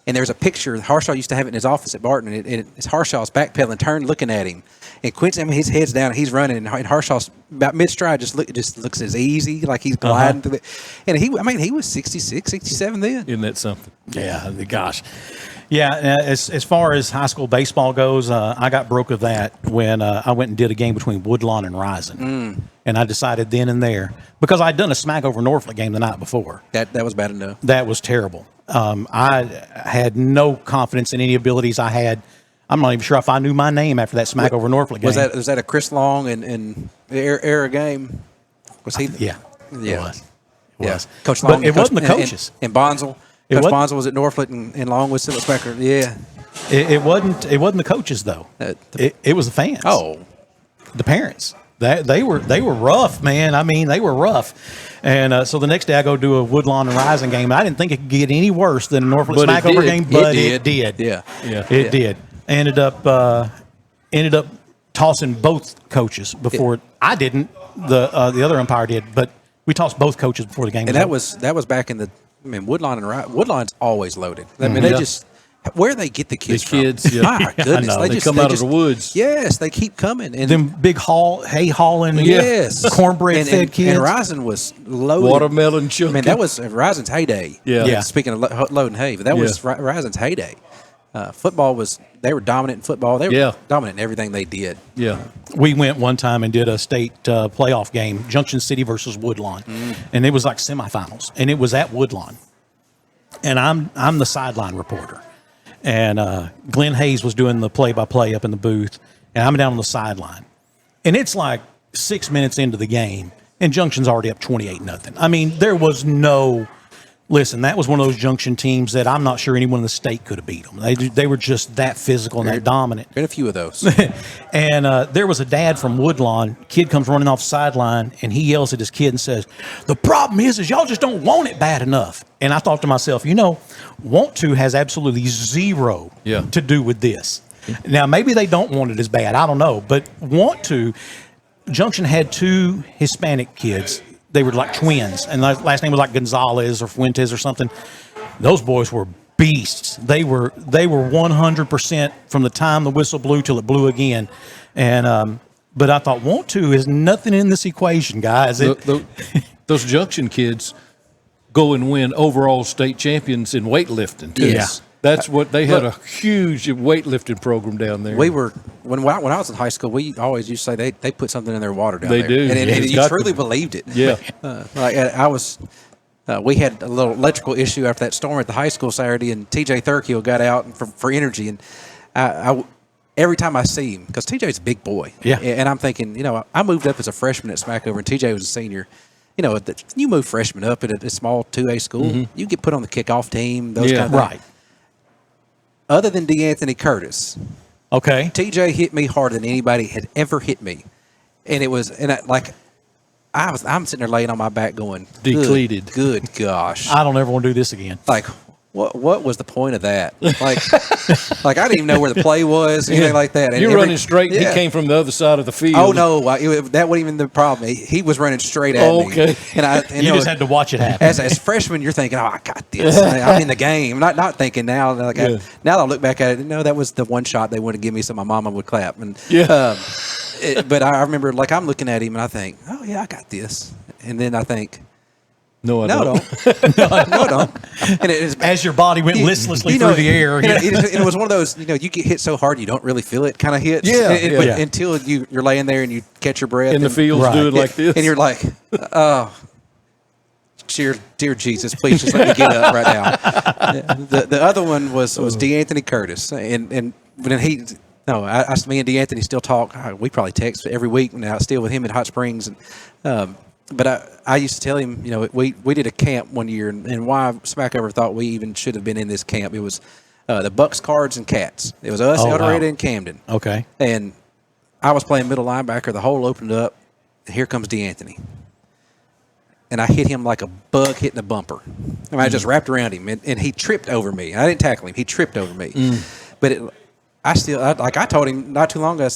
And there's a picture. Harshaw used to have it in his office at Barton, and it's Harshaw's backpedaling, turned looking at him. And Quincy, his head's down, and he's running, and Harshaw's about mid-stride, just looks as easy, like he's gliding through it. And he was 66, 67 then. Isn't that something? Yeah, gosh. Yeah, as far as high school baseball goes, I got broke of that when I went and did a game between Woodlawn and Rising. And I decided then and there, because I'd done a smack over Norfolk game the night before. That was bad enough. That was terrible. I had no confidence in any abilities I had. I'm not even sure if I knew my name after that smack over Norfolk game. Was that a Chris Long and era game? Was he? Yeah. It was. Coach Long. But it wasn't the coaches. And Bonzel. Coach Bonzel was at Norfolk and Long was Silver Specker. Yeah. It wasn't the coaches though. It was the fans. Oh. The parents. They were rough, man. I mean, they were rough. And so the next day I go do a Woodlawn and Rising game. I didn't think it could get any worse than a Norfolk Smackover game, but it did. Yeah. It did. Ended up tossing both coaches before I didn't. The other umpire did, but we tossed both coaches before the game. And that was back in the. I mean, Woodlawn's always loaded. I mean, they just where they get the kids from. My goodness, they come out of the woods. Yes, they keep coming. And them big hay hauling, cornbread fed kids. And Rising was loaded. Watermelon chunky. I mean, that was Rising's heyday. Yeah. Speaking of loading hay, but that was Rising's heyday. Football they were dominant in football. They were dominant in everything they did. Yeah. We went one time and did a state playoff game, Junction City versus Woodlawn. And it was like semifinals. And it was at Woodlawn. And I'm the sideline reporter. And Glenn Hayes was doing the play-by-play up in the booth. And I'm down on the sideline. And it's like 6 minutes into the game. And Junction's already up 28-0. I mean, there was no... Listen, that was one of those Junction teams that I'm not sure anyone in the state could have beat them. They were just that physical and that dominant. Been a few of those. And there was a dad from Woodlawn. Kid comes running off the sideline, and he yells at his kid and says, "The problem is y'all just don't want it bad enough." And I thought to myself, want to has absolutely zero to do with this. Now, maybe they don't want it as bad. I don't know. But want to, Junction had two Hispanic kids they were like twins, and the last name was like Gonzalez or Fuentes or something. Those boys were beasts. They were 100% from the time the whistle blew till it blew again. And but I thought, want to is nothing in this equation, guys. Those Junction kids go and win overall state champions in weightlifting too. Yeah. That's what they had, a huge weightlifting program down there. We were when I was in high school. We always used to say they put something in their water down They there. do. And you truly believed it. Yeah. Like I was. We had a little electrical issue after that storm at the high school Saturday, and TJ Thurkill got out for energy. And I every time I see him, because TJ's a big boy, and I'm thinking, I moved up as a freshman at Smackover, and TJ was a senior. You move freshmen up at a small 2A school, you get put on the kickoff team, those kind of things. Right. Sother than D'Anthony Curtis, okay, TJ hit me harder than anybody had ever hit me, and it was I'm sitting there laying on my back going, depleted. Good gosh. I don't ever want to do this again. Like, what was the point of that? Like I didn't even know where the play was, anything like that. And you're running straight, and he came from the other side of the field. Oh, no, that wasn't even the problem. He was running straight at me. Okay. And you just had to watch it happen. As a freshman, you're thinking, I got this. I'm in the game. Not thinking now. Now that I look back at it, that was the one shot they wanted to give me so my mama would clap. And but I remember, I'm looking at him, and I think, oh, yeah, I got this. And then I think, no, I don't. No, I don't. And as your body went listlessly through the air. It was one of those, you get hit so hard you don't really feel it kind of hits. But until you're laying there and you catch your breath. And the field's doing like this. And you're like, oh, dear Jesus, please just let me get up right now. The other one was D'Anthony Curtis. And when me and D'Anthony still talk. We probably text every week now, still with him in Hot Springs. And but I used to tell him, we did a camp one year, and why Smackover thought we even should have been in this camp. It was the Bucks, Cards, and Cats. It was us, El Dorado, and Camden. Okay. And I was playing middle linebacker. The hole opened up. And here comes D'Anthony. And I hit him like a bug hitting a bumper. I just wrapped around him, and he tripped over me. I didn't tackle him. He tripped over me. But I told him not too long ago,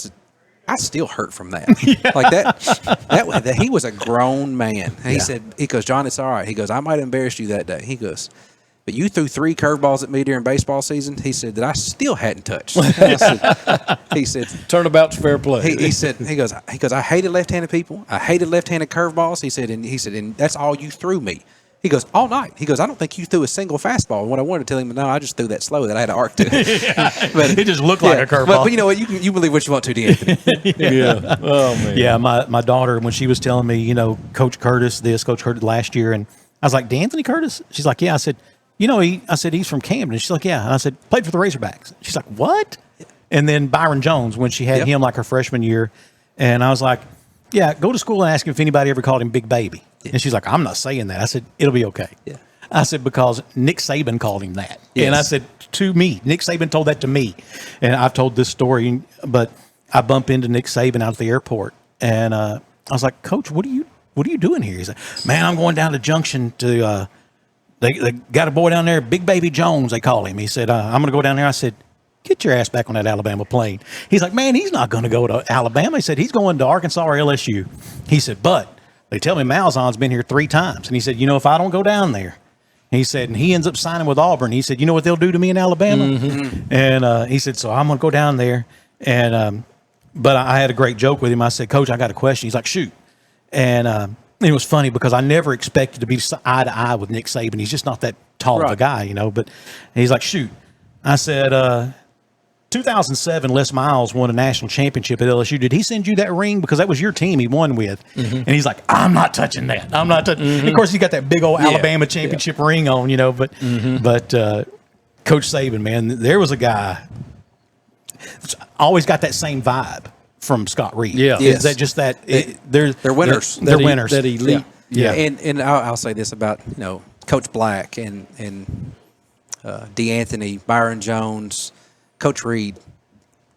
I still hurt from that. Like that he was a grown man. And he goes, John, it's all right. He goes, I might have embarrassed you that day. He goes, but you threw 3 curveballs at me during baseball season. He said that I still hadn't touched. He said, turnabout's fair play. He goes, I hated left-handed people. I hated left-handed curveballs. He said, and that's all you threw me. He goes, all night. He goes, I don't think you threw a single fastball. And what I wanted to tell him, no, I just threw that slow that I had an arc to. But it just looked like a curveball. But you know what? You believe what you want to, D'Anthony. Yeah. Oh, man. Yeah, my daughter, when she was telling me, Coach Curtis this, Coach Curtis last year, and I was like, D'Anthony Curtis? She's like, yeah. I said, he's from Camden. She's like, yeah. And I said, played for the Razorbacks. She's like, what? And then Byron Jones, when she had him like her freshman year, and I was like, yeah, go to school and ask him if anybody ever called him Big Baby. Yeah. And she's like, I'm not saying that. I said, it'll be okay. Yeah. I said, because Nick Saban called him that. Yes. And I said, to me, Nick Saban told that to me. And I've told this story, but I bump into Nick Saban out at the airport. And I was like, Coach, what are you doing here? He's like, man, I'm going down to Junction to, they got a boy down there, Big Baby Jones, they call him. He said, I'm going to go down there. I said, get your ass back on that Alabama plane. He's like, man, he's not going to go to Alabama. He said, he's going to Arkansas or LSU. He said, but they tell me Malzahn's been here 3 times. And he said, if I don't go down there, he said, and he ends up signing with Auburn. He said, you know what they'll do to me in Alabama? Mm-hmm. And he said, so I'm going to go down there. And but I had a great joke with him. I said, Coach, I got a question. He's like, shoot. And it was funny because I never expected to be eye to eye with Nick Saban. He's just not that tall of a guy, But he's like, shoot. I said, 2007, Les Miles won a national championship at LSU. Did he send you that ring? Because that was your team he won with. Mm-hmm. And he's like, I'm not touching that. I'm not touching. Mm-hmm. Of course, he got that big old Alabama championship ring on, But Coach Saban, man, there was a guy that's always got that same vibe from Scott Reed. Yeah, yes. Is that just that? They're winners. They're winners. That elite. Yeah. And I'll say this about Coach Black and D'Anthony, Byron Jones, Coach Reed,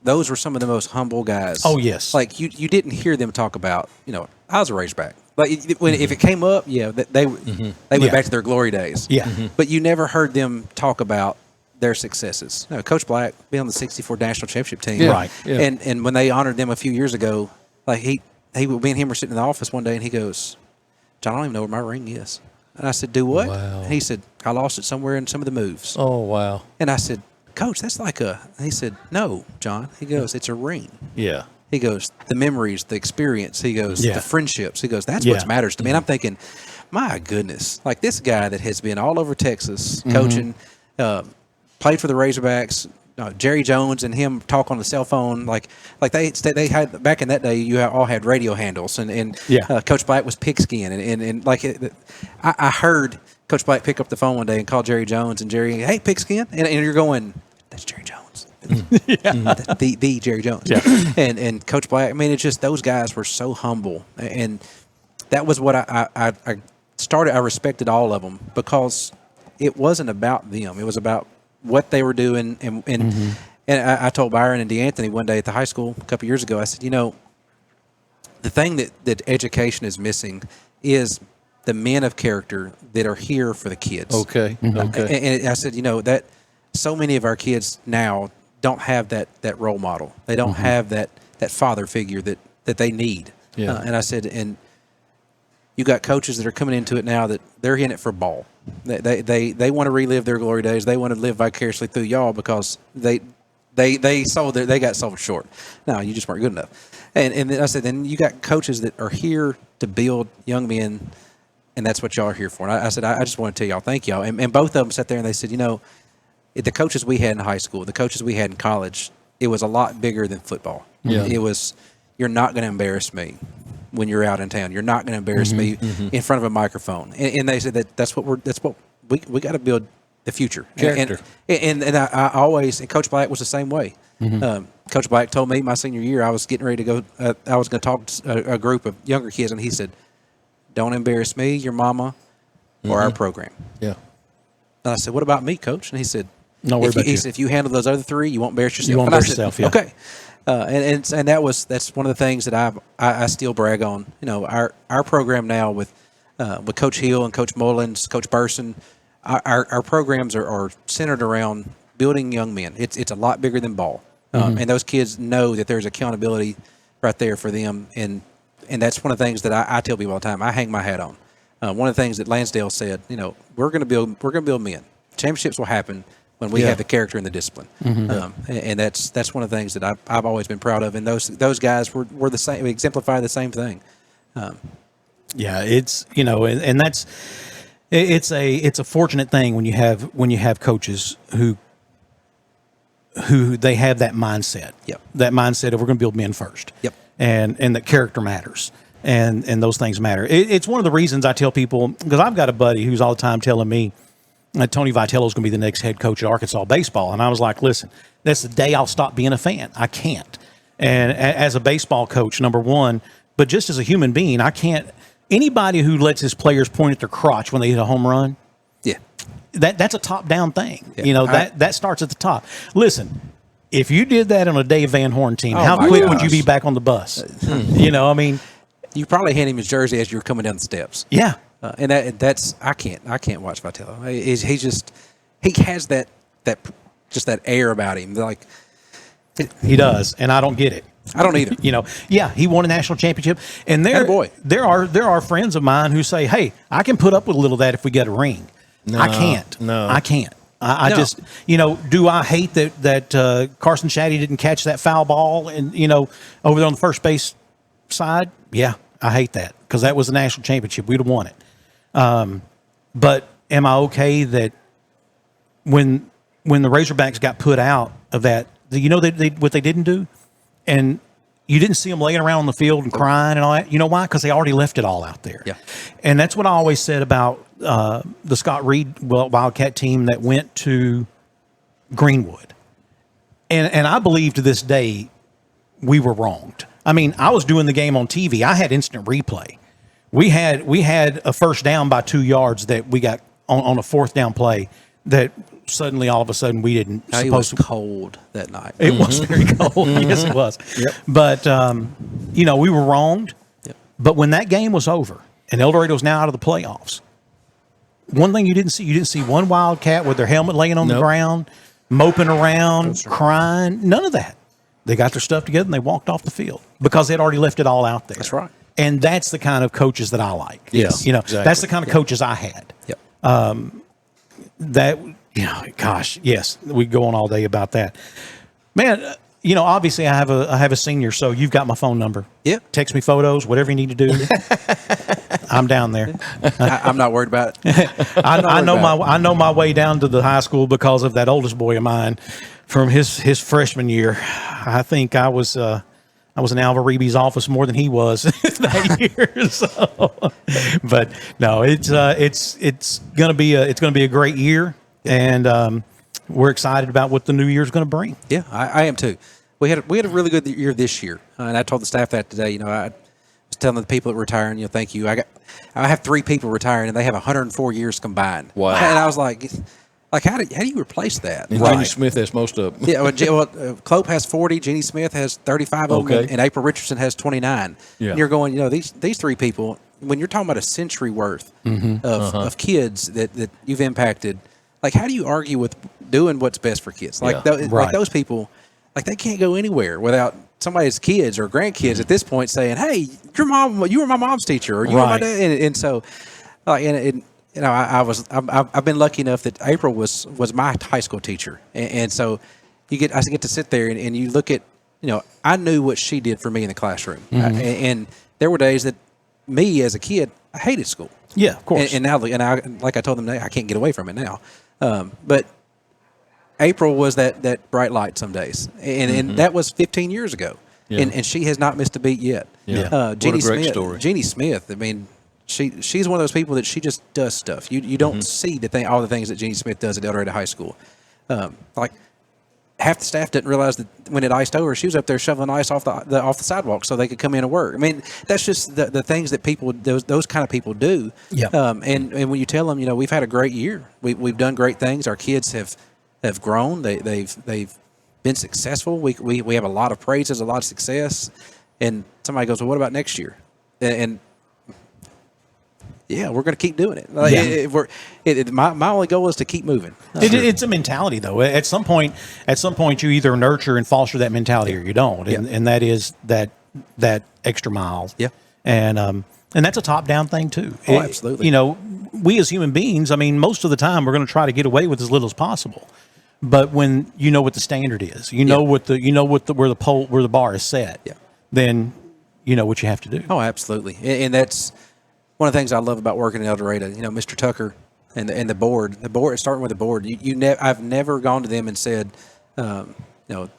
those were some of the most humble guys. Oh, yes. Like, you didn't hear them talk about, I was a Razorback. Like, if it came up, they went back to their glory days. Yeah. Mm-hmm. But you never heard them talk about their successes. No, Coach Black being on the 64 national championship team. Yeah. Right. Yeah. And when they honored them a few years ago, like, me and him were sitting in the office one day, and he goes, John, I don't even know where my ring is. And I said, do what? Wow. And he said, I lost it somewhere in some of the moves. Oh, wow. And I said, Coach, that's like he said, no, John. He goes, it's a ring. Yeah. He goes, the memories, the experience. He goes, the friendships. He goes, that's what matters to me. And I'm thinking, my goodness, like this guy that has been all over Texas coaching, played for the Razorbacks, Jerry Jones and him talk on the cell phone. Like they had back in that day, you all had radio handles, and Coach Black was Pigskin. And like I heard Coach Black pick up the phone one day and call Jerry Jones, and Jerry, hey, Pigskin. And you're going, that's Jerry Jones. the Jerry Jones. Yeah. And Coach Black, I mean, it's just those guys were so humble. And that was what I started. I respected all of them because it wasn't about them. It was about what they were doing. And I told Byron and DeAnthony one day at the high school a couple years ago, I said, the thing that education is missing is the men of character that are here for the kids. Okay. Okay. And I said, that so many of our kids now don't have that role model. They don't have that father figure that they need. Yeah. And I said, and you got coaches that are coming into it now that they're in it for ball. They want to relive their glory days. They want to live vicariously through y'all because they got sold short. No, you just weren't good enough. And then I said, then you got coaches that are here to build young men, and that's what y'all are here for. And I said, I just want to tell y'all, thank y'all. And both of them sat there and they said, the coaches we had in high school, the coaches we had in college, it was a lot bigger than football. Yeah. It was, you're not going to embarrass me when you're out in town. You're not going to embarrass me in front of a microphone. And they said that's what we got to build the future. Character. And I always, and Coach Black was the same way. Coach Black told me my senior year, I was getting ready to go, I was going to talk to a group of younger kids, and he said, don't embarrass me, your mama, or our program. Yeah. And I said, what about me, Coach? And he said, he said, if you handle those other three, you won't embarrass yourself. You won't embarrass yourself, yeah. Okay. And that's one of the things that I still brag on. Our program now with Coach Hill and Coach Mullins, Coach Burson, our programs are centered around building young men. It's a lot bigger than ball, and those kids know that there's accountability right there for them. And that's one of the things that I tell people all the time. I hang my hat on. One of the things that Lansdale said, we're going to build men. Championships will happen when we have the character and the discipline. And that's one of the things that I've always been proud of. And those guys were the same, exemplify the same thing. It's, and that's, it's a fortunate thing when you have coaches who they have that mindset. Yep. That mindset of we're going to build men first. Yep. And that character matters. And those things matter. It's one of the reasons I tell people, because I've got a buddy who's all the time telling me, Tony Vitello is going to be the next head coach at Arkansas baseball. And I was like, listen, that's the day I'll stop being a fan. I can't. And as a baseball coach, number one, but just as a human being, I can't. Anybody who lets his players point at their crotch when they hit a home run, that's a top-down thing. Yeah. That starts at the top. Listen, if you did that on a Dave Van Horn team, how quick would you be back on the bus? You probably hand him his jersey as you were coming down the steps. Yeah. And that's I can't watch Vitello. He has that air about him. Like he does, and I don't get it. I don't either. He won a national championship, and there are friends of mine who say, "Hey, I can put up with a little of that if we get a ring." No, I can't. No, I can't. I just, do I hate that Carson Shaddy didn't catch that foul ball and over there on the first base side? Yeah, I hate that because that was a national championship. We'd have won it. But am I okay that when the Razorbacks got put out of that, what they didn't do, and you didn't see them laying around on the field and crying and all that. You know why? Because they already left it all out there. Yeah. And that's what I always said about the Scott Reed Wildcat team that went to Greenwood. And I believe to this day we were wronged. I mean, I was doing the game on TV. I had instant replay. We had a first down by 2 yards that we got on a fourth down play that suddenly all of a sudden we didn't. It was cold that night. It was very cold. Yes, it was. Yep. But we were wronged. Yep. But when that game was over and El Dorado is now out of the playoffs, one thing you didn't see one Wildcat with their helmet laying on the ground, moping around, crying. None of that. They got their stuff together and they walked off the field because they'd already left it all out there. That's right. And that's the kind of coaches that I like. Yes, exactly. That's the kind of coaches I had. Yep. That, gosh, yes, we go on all day about that. Man, obviously I have a senior, so you've got my phone number. Yep. Text me photos, whatever you need to do. I'm down there. I'm not worried about it. I know my way down to the high school because of that oldest boy of mine from his freshman year. I think I was in Alvarebe's office more than he was that year. So, but no, it's gonna be a great year, and we're excited about what the new year is going to bring. Yeah, I am too. We had a really good year this year, and I told the staff that today. I was telling the people that were retiring, thank you. I have 3 people retiring, and they have 104 years combined. Wow! And I was like how do you replace that? And Jeannie Smith has most of them. Yeah, Clope has 40, Jeannie Smith has 35 of them, and April Richardson has 29. Yeah. And you're going, these 3 people, when you're talking about a century worth of kids that you've impacted, like how do you argue with doing what's best for kids? Like like those people, like they can't go anywhere without somebody's kids or grandkids at this point saying, "Hey, you were my mom's teacher, or you were my dad," and so, I've been lucky enough that April was my high school teacher, and so I get to sit there and you look at, I knew what she did for me in the classroom, and there were days that me as a kid I hated school. Yeah, of course. And now, like I told them, I can't get away from it now. But April was that bright light some days, and that was 15 years ago, and she has not missed a beat yet. Yeah, Jeannie what a great Smith, story. Jeannie Smith. I mean, she's one of those people that she just does stuff. You don't see all the things that Jeannie Smith does at El Dorado High School. Like half the staff didn't realize that when it iced over, she was up there shoveling ice off the sidewalk so they could come in and work. I mean, that's just the things that those kind of people do. Yeah. And when you tell them, we've had a great year. We've done great things. Our kids have grown. They've been successful. We have a lot of praises, a lot of success. And somebody goes, well, what about next year? And yeah, we're going to keep doing it. My only goal is to keep moving. It's a mentality, though. At some point, you either nurture and foster that mentality, or you don't, and that is that extra mile. Yeah, and that's a top-down thing too. Oh, absolutely. We as human beings, I mean, most of the time, we're going to try to get away with as little as possible. But when you know what the standard is, where the bar is set, then you know what you have to do. Oh, absolutely, and that's one of the things I love about working in El Dorado. Mr. Tucker and the board, starting with the board. I've never gone to them and said, or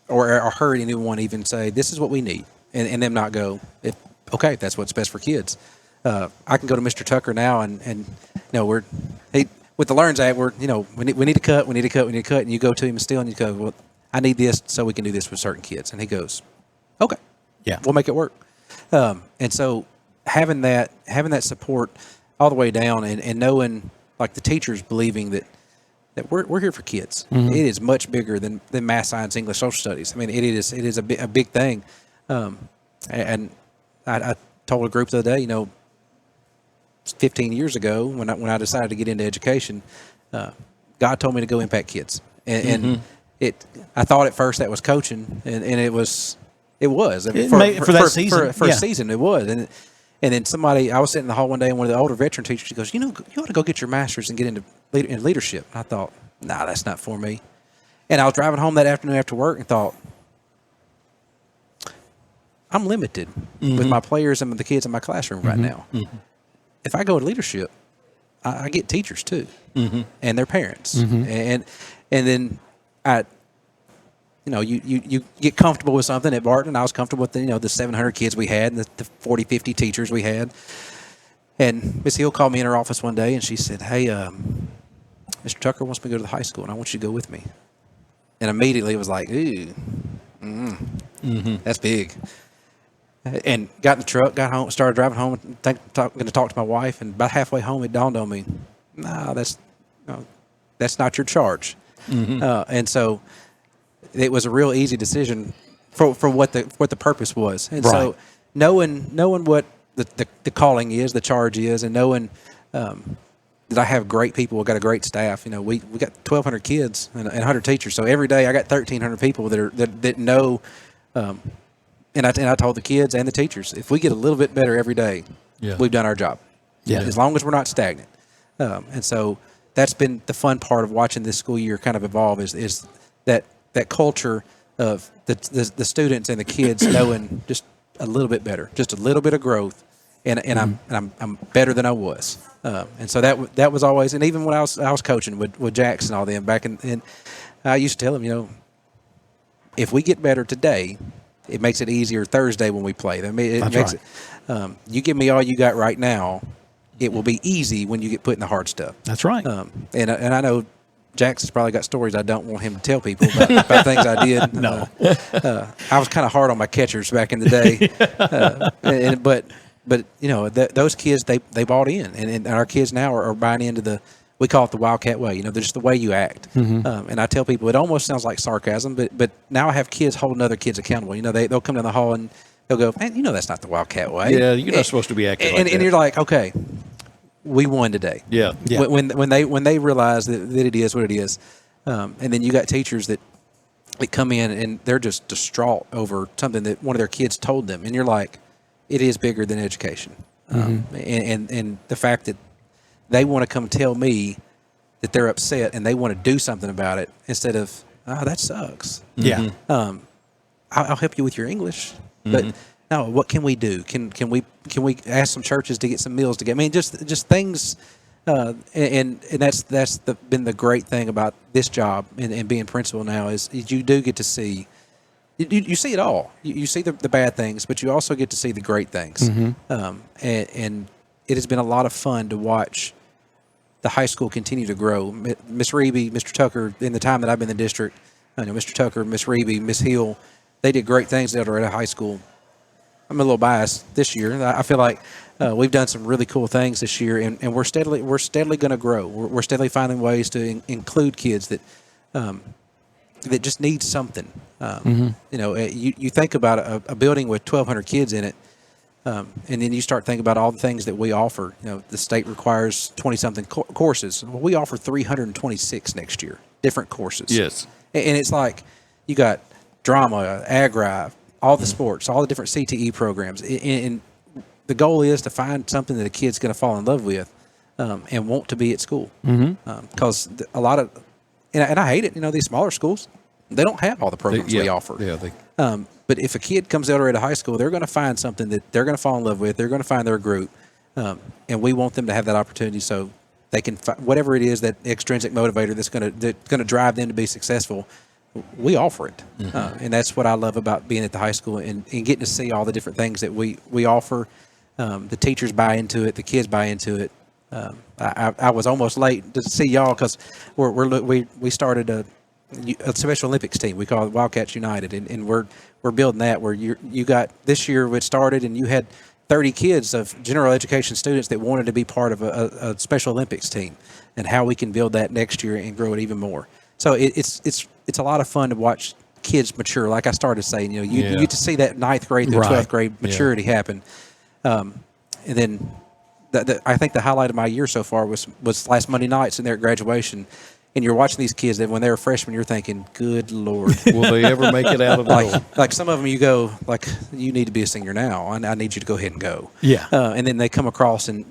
heard anyone even say, "This is what we need," and them not go, "Okay, that's what's best for kids." I can go to Mr. Tucker now, and with the Learns Act, we need to cut, and you go to him still, and you go, "Well, I need this so we can do this with certain kids," and he goes, "Okay, yeah, we'll make it work." And so having that support all the way down, and knowing, like, the teachers believing that we're here for kids. It is much bigger than math, science, English, social studies. I mean, it is a big thing. And I told a group the other day, 15 years ago when I decided to get into education, God told me to go impact kids, and I thought at first that was coaching, and it was. I mean, for that season. For a season, it was. And then I was sitting in the hall one day, and one of the older veteran teachers, she goes, you ought to go get your master's and get into leadership. And I thought, nah, that's not for me. And I was driving home that afternoon after work and thought, I'm limited with my players and the kids in my classroom right now. If I go to leadership, I get teachers too, and their parents. And then you get comfortable with something at Barton. I was comfortable with the 700 kids we had, and the 40, 50 teachers we had. And Miss Hill called me in her office one day, and she said, "Hey, Mr. Tucker wants me to go to the high school, and I want you to go with me." And immediately it was like, ooh, that's big. And got in the truck, got home, started driving home, going to talk to my wife, and about halfway home it dawned on me, that's not your charge. And so it was a real easy decision for what the purpose was. And so knowing what the calling is, the charge is, and knowing that I have great people, we've got a great staff. We got 1,200 kids and 100 teachers. So every day I got 1,300 people that know And I told the kids and the teachers, if we get a little bit better every day, we've done our job. Yeah. As long as we're not stagnant. And so that's been the fun part of watching this school year kind of evolve is that culture of the students and the kids knowing just a little bit better, just a little bit of growth, and I'm better than I was. And so that was always, and even when I was coaching with Jackson and all them back in, I used to tell them, if we get better today, it makes it easier Thursday when we play. I mean, it makes it. You give me all you got right now, it will be easy when you get put in the hard stuff. That's right. And I know Jackson's probably got stories I don't want him to tell people about things I did. No. I was kind of hard on my catchers back in the day, but those kids they bought in, and our kids now are buying into we call it the Wildcat way. Just the way you act. And I tell people it almost sounds like sarcasm, but now I have kids holding other kids accountable. They'll come down the hall and they'll go, man, that's not the Wildcat way. Yeah, you're not supposed to be acting like that. And you're like, okay, we won today. Yeah. When they realize that it is what it is, and then you got teachers that come in and they're just distraught over something that one of their kids told them, and you're like, it is bigger than education, and the fact that they want to come tell me that they're upset and they want to do something about it instead of that sucks. Yeah. I'll help you with your English, but. No, what can we do? Can we ask some churches to get some meals together? I mean, just things, and that's been the great thing about this job and being principal now is you do get to see, you see it all. You see the bad things, but you also get to see the great things. And it has been a lot of fun to watch the high school continue to grow. Miss Reeby, Mr. Tucker, in the time that I've been in the district, Mr. Tucker, Miss Reeby, Miss Hill, they did great things at Dorado High School. I'm a little biased this year. I feel like we've done some really cool things this year, and we're steadily going to grow. We're steadily finding ways to include kids that just need something. You think about a building with 1,200 kids in it, and then you start thinking about all the things that we offer. The state requires 20-something courses. Well, we offer 326 next year, different courses. Yes, and it's like you got drama, agri, all the sports, all the different CTE programs. And the goal is to find something that a kid's going to fall in love with and want to be at school. Because a lot of, and I hate it, these smaller schools, they don't have all the programs we offer. Yeah, but if a kid comes out of high school, they're going to find something that they're going to fall in love with. They're going to find their group. And we want them to have that opportunity so they can find whatever it is, that extrinsic motivator that's going to drive them to be successful. We offer it, and that's what I love about being at the high school and getting to see all the different things that we offer. The teachers buy into it, the kids buy into it. I was almost late to see y'all because we started a Special Olympics team. We call it Wildcats United, and we're building that. Where you got this year it started, and you had 30 kids of general education students that wanted to be part of a Special Olympics team, and how we can build that next year and grow it even more. So it's a lot of fun to watch kids mature. Like I started saying, you get to see that 9th grade through 12th grade maturity happen. And then I think the highlight of my year so far was last Monday night sitting there at graduation, and you're watching these kids that when they were freshmen, you're thinking, good Lord. Will they ever make it out of the door? Like some of them you go, like, you need to be a senior now. I need you to go ahead and go. Yeah. And then they come across and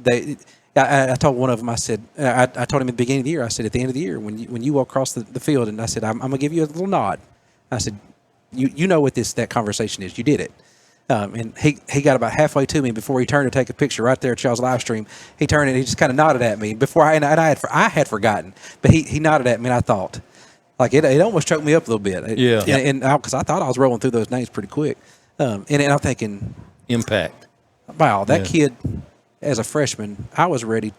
I told one of them, I said, I told him at the beginning of the year, I said, at the end of the year, when you walk across the field, and I said, I'm going to give you a little nod. I said, you know what that conversation is. You did it. And he got about halfway to me before he turned to take a picture right there at y'all's live stream. He turned and he just kind of nodded at me before I had forgotten, but he nodded at me, and I thought, like, it almost choked me up a little bit. Yeah. And because I thought I was rolling through those names pretty quick. And I'm thinking, impact. Wow, that kid, as a freshman, I was ready.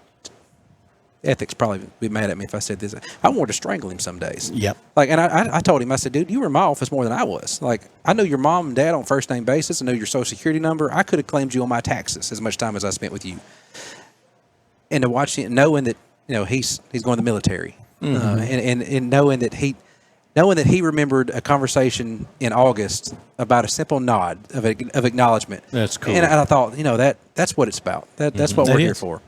Ethics probably be mad at me if I said this. I wanted to strangle him some days. Yep. Like, and I told him, I said, dude, you were in my office more than I was. Like, I know your mom and dad on first name basis. I know your social security number. I could have claimed you on my taxes as much time as I spent with you. And to watch him, knowing that he's going to the military, and knowing that he remembered a conversation in August about a simple nod of acknowledgement. That's cool. And I thought, that's what it's about. That's what we're here for.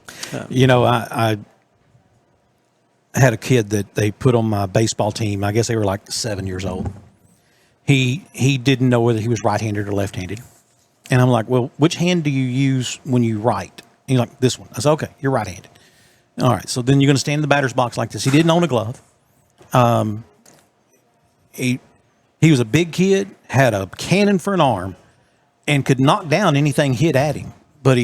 I had a kid that they put on my baseball team. I guess they were like 7 years old. he didn't know whether he was right-handed or left-handed. And I'm like, well, which hand do you use when you write? And he's like, this one. I said, okay, you're right-handed. All right, so then you're going to stand in the batter's box like this. He didn't own a glove. He was a big kid, had a cannon for an arm, and could knock down anything hit at him. But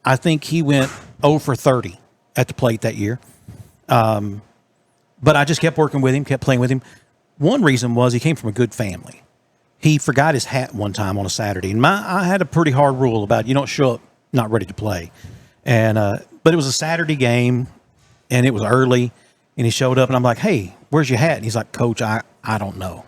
I think he went 0 for 30 at the plate that year. But I just kept working with him, kept playing with him. One reason was he came from a good family. He forgot his hat one time on a Saturday. And I had a pretty hard rule about you don't show up not ready to play. And but it was a Saturday game, and it was early, and he showed up, and I'm like, hey, where's your hat? And he's like, Coach, I don't know.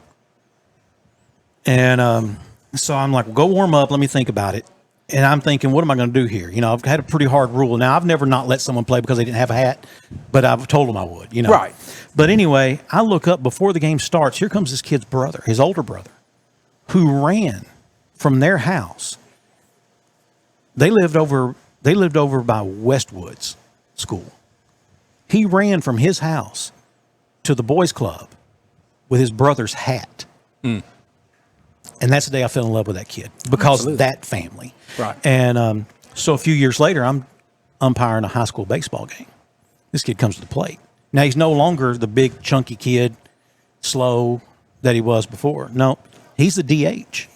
And so I'm like, well, go warm up. Let me think about it. And I'm thinking, what am I going to do here? I've had a pretty hard rule. Now, I've never not let someone play because they didn't have a hat, but I've told them I would, Right. But anyway, I look up before the game starts. Here comes this kid's brother, his older brother, who ran from their house. They lived over by Westwood's school. He ran from his house to the boys' club with his brother's hat. Mm. And that's the day I fell in love with that kid because of that family. Right. And so a few years later, I'm umpiring a high school baseball game. This kid comes to the plate. Now, he's no longer the big, chunky kid, slow that he was before. No, he's the DH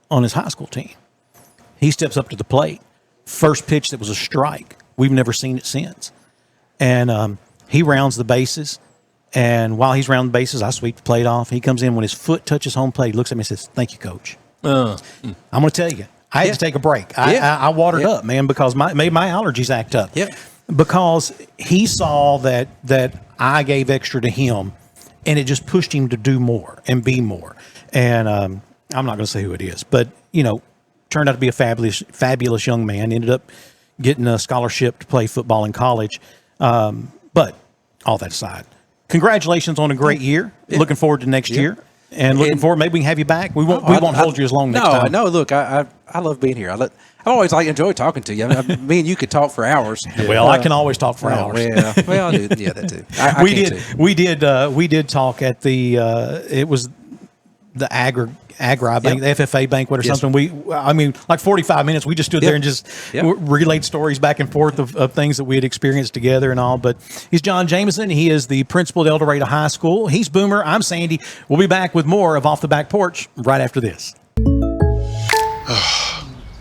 on his high school team. He steps up to the plate. First pitch that was a strike. We've never seen it since. And he rounds the bases. And while he's rounding the bases, I sweep the plate off. He comes in. When his foot touches home plate, he looks at me and says, thank you, Coach. I'm going to tell you, I had to take a break. I watered up, man, because made my allergies act up. Yeah. Because he saw that I gave extra to him, and it just pushed him to do more and be more. And I'm not going to say who it is, but, turned out to be a fabulous young man. Ended up getting a scholarship to play football in college. But all that aside, congratulations on a great year. Yeah. Looking forward to next year. And looking forward, maybe we can have you back. We won't hold you as long next time. No, look, I love being here. I always enjoy talking to you. Me and you could talk for hours. Well, I can always talk for hours. Yeah, well, yeah, that too. We did talk at the it was the Agri bank, the FFA banquet or something. Like 45 minutes. We just stood there and just relayed stories back and forth of things that we had experienced together and all. But he's John Jameson. He is the principal at El Dorado High School. He's Boomer. I'm Sandy. We'll be back with more of Off the Back Porch right after this.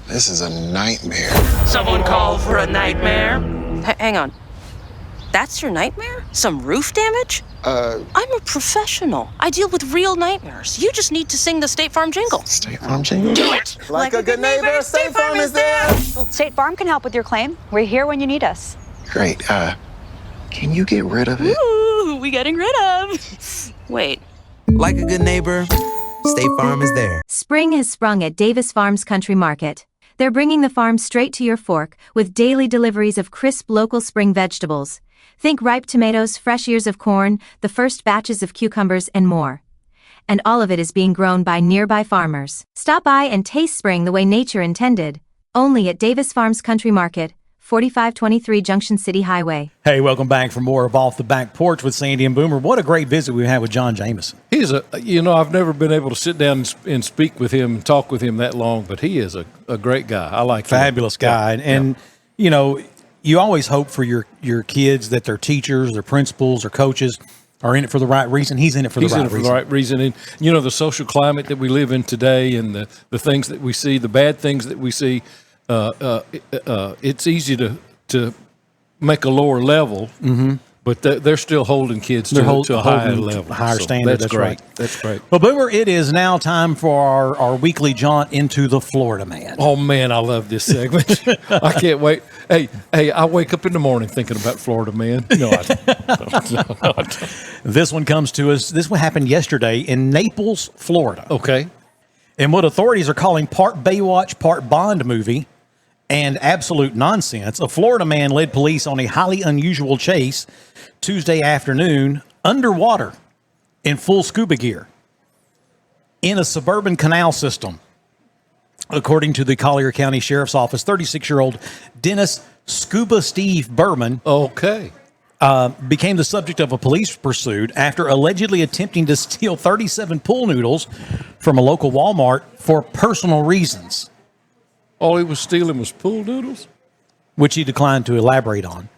This is a nightmare. Someone called for a nightmare? Hang on. That's your nightmare? Some roof damage? I'm a professional. I deal with real nightmares. You just need to sing the State Farm jingle. State Farm jingle? Do it! Like a good neighbor, State Farm is there! State Farm can help with your claim. We're here when you need us. Great. Can you get rid of it? Ooh, we getting rid of. Wait. Like a good neighbor, State Farm is there. Spring has sprung at Davis Farms Country Market. They're bringing the farm straight to your fork with daily deliveries of crisp local spring vegetables. Think ripe tomatoes, fresh ears of corn, the first batches of cucumbers, and more. And all of it is being grown by nearby farmers. Stop by and taste spring the way nature intended. Only at Davis Farms Country Market, 4523 Junction City Highway. Hey, welcome back for more of Off the Back Porch with Sandy and Boomer. What a great visit we had with John Jameson. He's I've never been able to sit down and speak with him and talk with him that long, but he is a great guy. I like him. Fabulous guy. And you always hope for your kids that their teachers, their principals, or coaches are in it for the right reason. He's in it for the right reason. And, the social climate that we live in today and the things that we see, the bad things that we see, it's easy to make a lower level, but they're still holding kids to a higher level. Higher standard. That's great. That's great. Well, Boomer, it is now time for our weekly jaunt into the Florida Man. Oh, man, I love this segment. I can't wait. Hey, I wake up in the morning thinking about Florida Man. No, I don't. This one comes to us. This one happened yesterday in Naples, Florida. Okay. And what authorities are calling part Baywatch, part Bond movie and absolute nonsense, a Florida man led police on a highly unusual chase Tuesday afternoon underwater in full scuba gear in a suburban canal system. According to the Collier County Sheriff's Office, 36-year-old Dennis Scuba Steve Berman became the subject of a police pursuit after allegedly attempting to steal 37 pool noodles from a local Walmart for personal reasons. All he was stealing was pool noodles? Which he declined to elaborate on.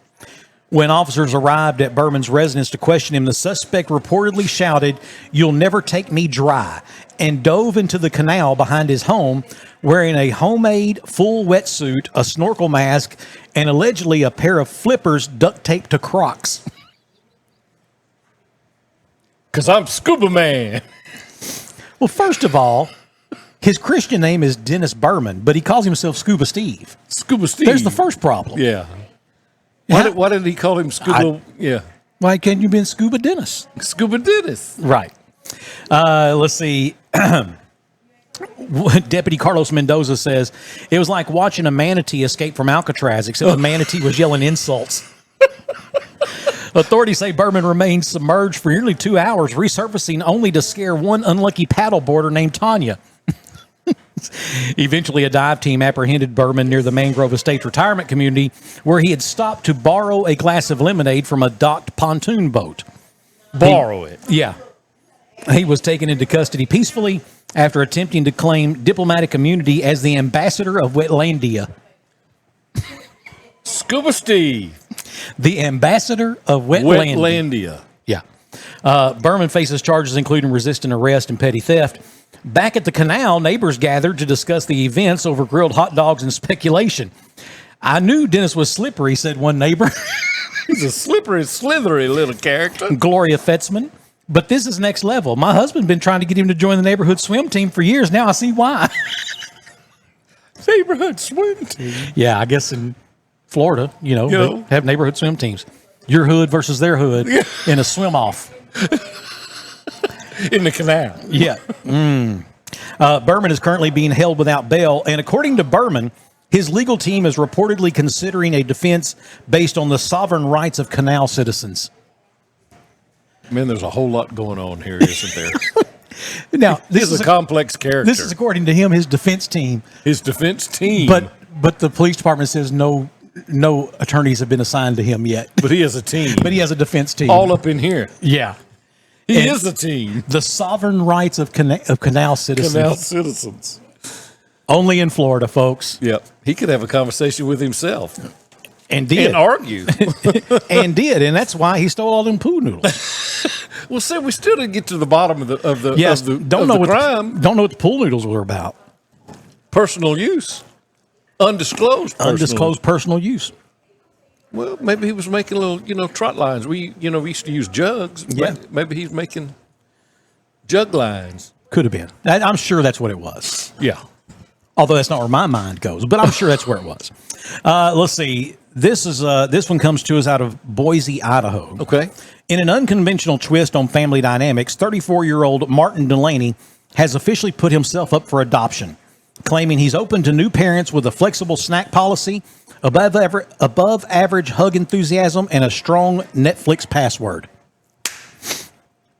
When officers arrived at Berman's residence to question him, the suspect reportedly shouted, "You'll never take me dry," and dove into the canal behind his home wearing a homemade full wetsuit, a snorkel mask, and allegedly a pair of flippers duct taped to Crocs. Because I'm Scuba Man. Well, first of all, his Christian name is Dennis Berman, but he calls himself Scuba Steve. Scuba Steve. There's the first problem. Yeah. Why did he call him Scuba? Why can't you be Scuba Dennis? Scuba Dennis. Right. Let's see. Deputy Carlos Mendoza says, it was like watching a manatee escape from Alcatraz, except the manatee was yelling insults. Authorities say Berman remained submerged for nearly 2 hours, resurfacing only to scare one unlucky paddleboarder named Tanya. Eventually, a dive team apprehended Berman near the Mangrove Estates retirement community, where he had stopped to borrow a glass of lemonade from a docked pontoon boat. Borrow it? Yeah. He was taken into custody peacefully after attempting to claim diplomatic immunity as the ambassador of Wetlandia. Scuba Steve. The ambassador of Wetlandia. Yeah. Berman faces charges including resisting arrest and petty theft. Back at the canal, neighbors gathered to discuss the events over grilled hot dogs and speculation. I knew Dennis was slippery, said one neighbor. He's a slippery, slithery little character. Gloria Fetzman. But this is next level. My husband been trying to get him to join the neighborhood swim team for years. Now I see why. Neighborhood swim team? Yeah, I guess in Florida, they have neighborhood swim teams. Your hood versus their hood in a swim off. In the canal. Yeah. Berman is currently being held without bail. And according to Berman, his legal team is reportedly considering a defense based on the sovereign rights of canal citizens. Man, there's a whole lot going on here, isn't there? Now, this is a complex character. This is according to him, his defense team. His defense team. But the police department says no attorneys have been assigned to him yet. But he has a team. But he has a defense team. All up in here. Yeah. He is a team. The sovereign rights of canal citizens. Canal citizens. Only in Florida, folks. Yep. He could have a conversation with himself. And did. And argue. And did. And that's why he stole all them pool noodles. Well, see, we still didn't get to the bottom of the crime. Don't know what the pool noodles were about. Personal use. Undisclosed personal use. Well, maybe he was making little, trot lines. We used to use jugs. Yeah. Maybe he's making jug lines. Could have been. I'm sure that's what it was. Yeah. Although that's not where my mind goes, but I'm sure that's where it was. Let's see. This one comes to us out of Boise, Idaho. Okay. In an unconventional twist on family dynamics, 34-year-old Martin Delaney has officially put himself up for adoption, claiming he's open to new parents with a flexible snack policy, above average hug enthusiasm, and a strong Netflix password.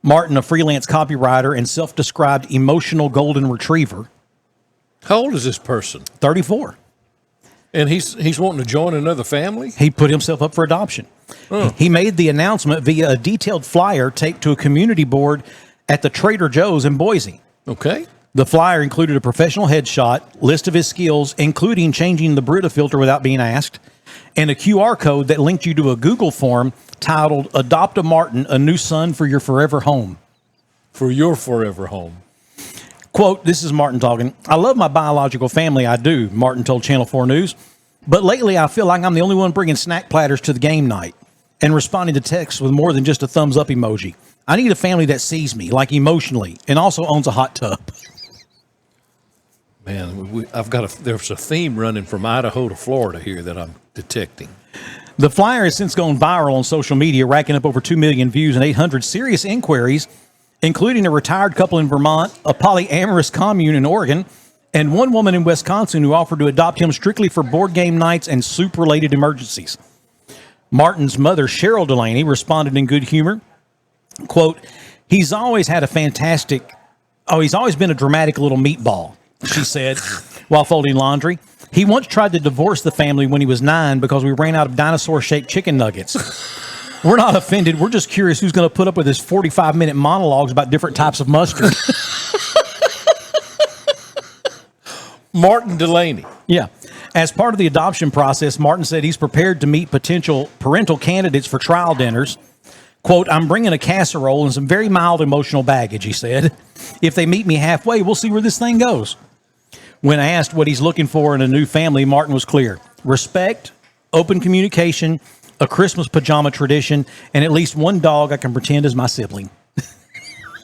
Martin, a freelance copywriter and self-described emotional golden retriever. How old is this person? 34. And he's wanting to join another family? He put himself up for adoption. Oh. He made the announcement via a detailed flyer taped to a community board at the Trader Joe's in Boise. Okay. The flyer included a professional headshot, list of his skills, including changing the Brita filter without being asked, and a QR code that linked you to a Google form titled Adopt a Martin, a New Son for Your Forever Home. For your forever home. Quote, this is Martin talking. I love my biological family, I do, Martin told Channel 4 News. But lately I feel like I'm the only one bringing snack platters to the game night and responding to texts with more than just a thumbs up emoji. I need a family that sees me, like emotionally, and also owns a hot tub. Man, there's a theme running from Idaho to Florida here that I'm detecting. The flyer has since gone viral on social media, racking up over 2 million views and 800 serious inquiries, including a retired couple in Vermont, a polyamorous commune in Oregon, and one woman in Wisconsin who offered to adopt him strictly for board game nights and soup-related emergencies. Martin's mother, Cheryl Delaney, responded in good humor. Quote, he's always been a dramatic little meatball, she said, while folding laundry. He once tried to divorce the family when he was 9 because we ran out of dinosaur-shaped chicken nuggets. We're not offended. We're just curious who's going to put up with his 45-minute monologues about different types of mustard. Martin Delaney. Yeah. As part of the adoption process, Martin said he's prepared to meet potential parental candidates for trial dinners. Quote, I'm bringing a casserole and some very mild emotional baggage, he said. If they meet me halfway, we'll see where this thing goes. When asked what he's looking for in a new family, Martin was clear. Respect, open communication, a Christmas pajama tradition, and at least one dog I can pretend is my sibling.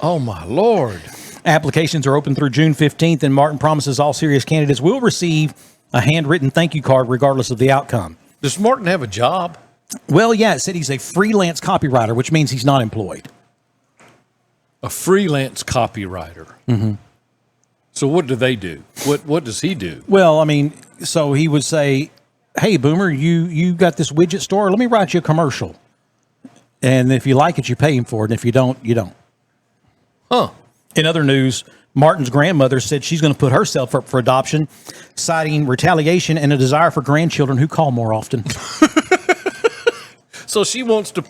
Oh, my Lord. Applications are open through June 15th, and Martin promises all serious candidates will receive a handwritten thank you card regardless of the outcome. Does Martin have a job? Well, yeah, it said he's a freelance copywriter, which means he's not employed. A freelance copywriter. Mm-hmm. So what do they do? What does he do? Well, I mean, so he would say, hey, Boomer, you got this widget store. Let me write you a commercial. And if you like it, you pay him for it. And if you don't, you don't. Huh. In other news, Martin's grandmother said she's going to put herself up for adoption, citing retaliation and a desire for grandchildren who call more often. So she wants to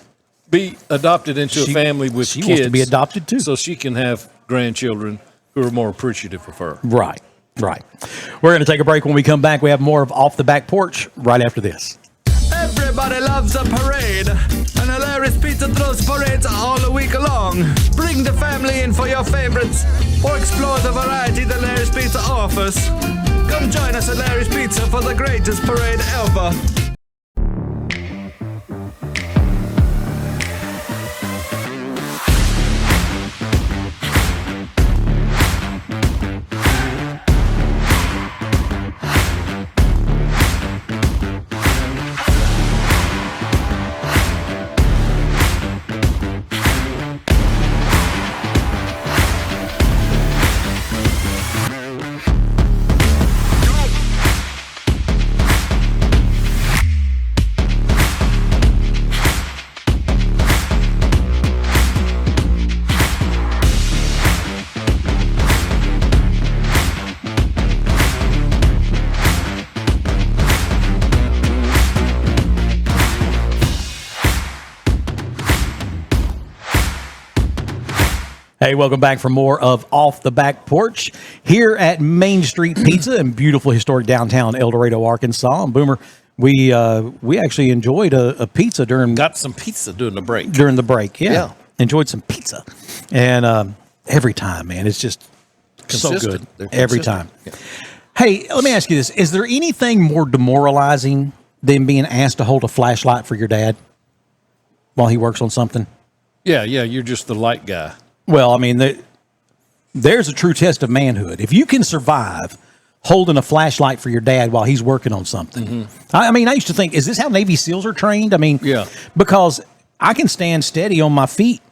be adopted into a family with kids. She wants to be adopted too. So she can have grandchildren who are more appreciative of her. Right, right. We're going to take a break. When we come back, we have more of Off the Back Porch right after this. Everybody loves a parade, and hilarious pizza throws parades all week long. Bring the family in for your favorites, or explore the variety that Hilarious Pizza offers. Come join us at Hilarious Pizza for the greatest parade ever. Hey, welcome back for more of Off the Back Porch here at Main Street Pizza in beautiful historic downtown El Dorado, Arkansas. And Boomer, we actually enjoyed a pizza Got some pizza during the break. Yeah. Enjoyed some pizza. And every time, man, it's just Consistent. so good. They're Every consistent. time. Yeah. Hey, let me ask you this. Is there anything more demoralizing than being asked to hold a flashlight for your dad while he works on something? Yeah, you're just the light guy. Well, I mean, there's a true test of manhood. If you can survive holding a flashlight for your dad while he's working on something. Mm-hmm. I mean, I used to think, is this how Navy SEALs are trained? I mean, yeah, because I can stand steady on my feet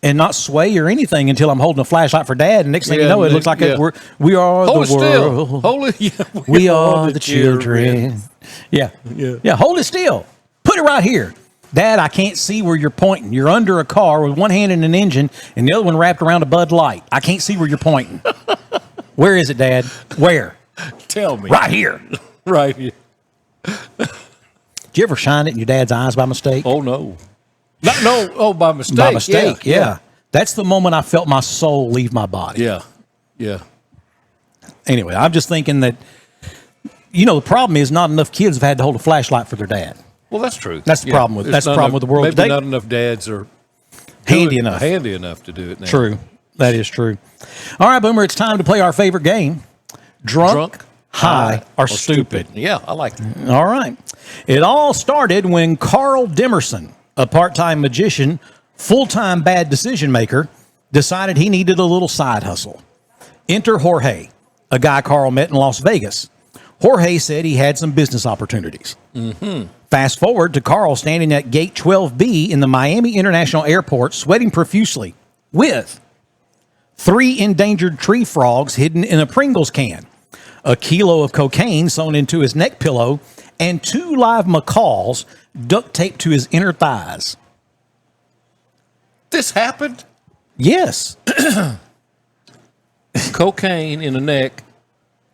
and not sway or anything until I'm holding a flashlight for dad. And next thing you know, it looks like we are hold the world. Hold it. Yeah, we are the children. Yeah. Hold it still. Put it right here. Dad, I can't see where you're pointing. You're under a car with one hand in an engine and the other one wrapped around a Bud Light. I can't see where you're pointing. Where is it, Dad? Where? Tell me. Right here. Right here. Did you ever shine it in your dad's eyes by mistake? Oh, no. No. Oh, by mistake. By mistake, yeah. That's the moment I felt my soul leave my body. Yeah. Anyway, I'm just thinking that, the problem is not enough kids have had to hold a flashlight for their dad. Well, that's true. That's the problem with with the world maybe today. Not enough dads are handy enough to do it now. True. That is true. All right, Boomer, it's time to play our favorite game. Drunk, high, or stupid. Yeah, I like that. All right. It all started when Carl Demerson, a part-time magician, full-time bad decision maker, decided he needed a little side hustle. Enter Jorge, a guy Carl met in Las Vegas. Jorge said he had some business opportunities. Mm-hmm. Fast forward to Carl standing at Gate 12B in the Miami International Airport, sweating profusely, with 3 endangered tree frogs hidden in a Pringles can, a kilo of cocaine sewn into his neck pillow, and 2 live macaws duct taped to his inner thighs. This happened? Yes. Cocaine in the neck,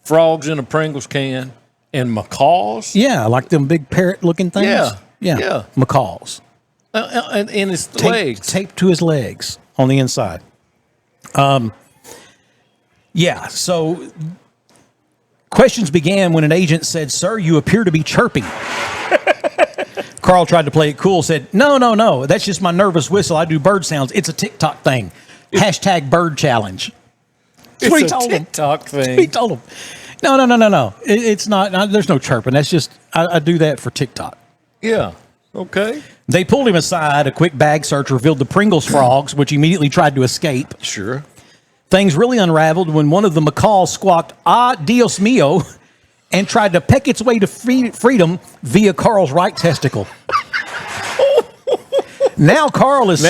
frogs in a Pringles can, and macaws? Yeah, like them big parrot-looking things. Yeah. Macaws. And in his legs. Taped to his legs on the inside. Yeah, so questions began when an agent said, "Sir, you appear to be chirping." Carl tried to play it cool, said, No, that's just my nervous whistle. I do bird sounds. It's a TikTok thing. Hashtag bird challenge. That's what he told him. TikTok thing. He told him. No. It's not. There's no chirping. That's just, I do that for TikTok. Yeah. Okay. They pulled him aside. A quick bag search revealed the Pringles frogs, which immediately tried to escape. Sure. Things really unraveled when one of the macaws squawked, "Ah, Dios mío," and tried to peck its way to freedom via Carl's right testicle. Now Carl is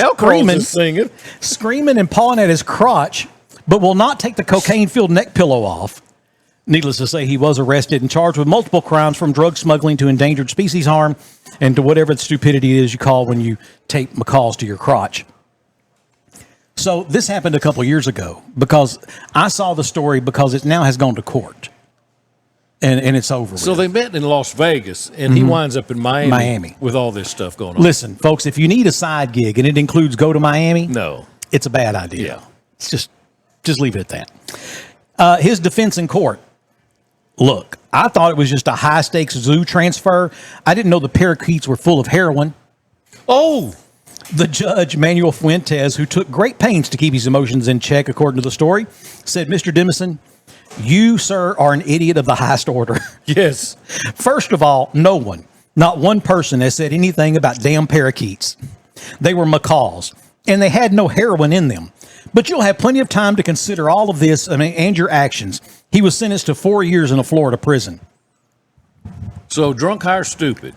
screaming and pawing at his crotch, but will not take the cocaine-filled neck pillow off. Needless to say, he was arrested and charged with multiple crimes, from drug smuggling to endangered species harm and to whatever the stupidity is you call when you tape macaws to your crotch. So this happened a couple years ago, because I saw the story because it now has gone to court. And it's over. So they met in Las Vegas, and he winds up in Miami with all this stuff going on. Listen, folks, if you need a side gig and it includes go to Miami, no, it's a bad idea. Yeah. It's just leave it at that. His defense in court. Look, I thought it was just a high-stakes zoo transfer. I didn't know the parakeets were full of heroin. Oh! The judge, Manuel Fuentes, who took great pains to keep his emotions in check, according to the story, said, "Mr. Jameson, you, sir, are an idiot of the highest order." Yes. First of all, no one, not one person, has said anything about damn parakeets. They were macaws, and they had no heroin in them. But you'll have plenty of time to consider all of this, and your actions. He was sentenced to 4 years in a Florida prison. So drunk hire stupid.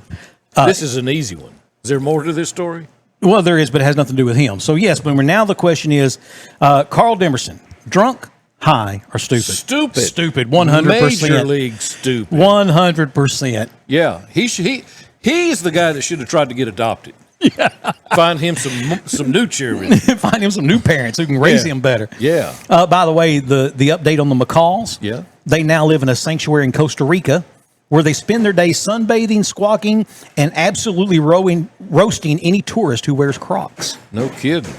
This is an easy one. Is there more to this story? Well, there is, but it has nothing to do with him. So, yes, but now the question is, Carl Demerson, drunk, high, or stupid? Stupid. Stupid, 100%. Major league stupid. 100%. Yeah. He's the guy that should have tried to get adopted. Yeah. Find him some new children. Find him some new parents who can raise him better. Yeah. By the way, the update on the macaws. Yeah. They now live in a sanctuary in Costa Rica, where they spend their days sunbathing, squawking, and absolutely roasting any tourist who wears Crocs. No kidding.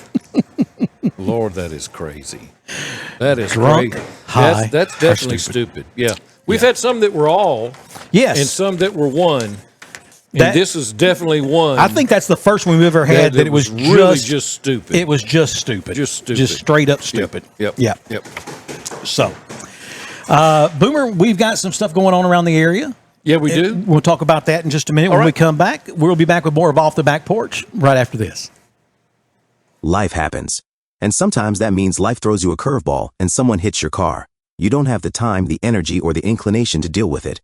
Lord, that is crazy. That is drunk, crazy. High, that's definitely stupid. Yeah. We've had some that were all. Yes. And some that were one. And this is definitely one. I think that's the first one we've ever had that it was really just stupid. It was just stupid. Just stupid. Just straight up stupid. Yep. So, Boomer, we've got some stuff going on around the area. Yeah, we do. We'll talk about that in just a minute. When we come back, we'll be back with more of Off the Back Porch right after this. Life happens. And sometimes that means life throws you a curveball and someone hits your car. You don't have the time, the energy, or the inclination to deal with it.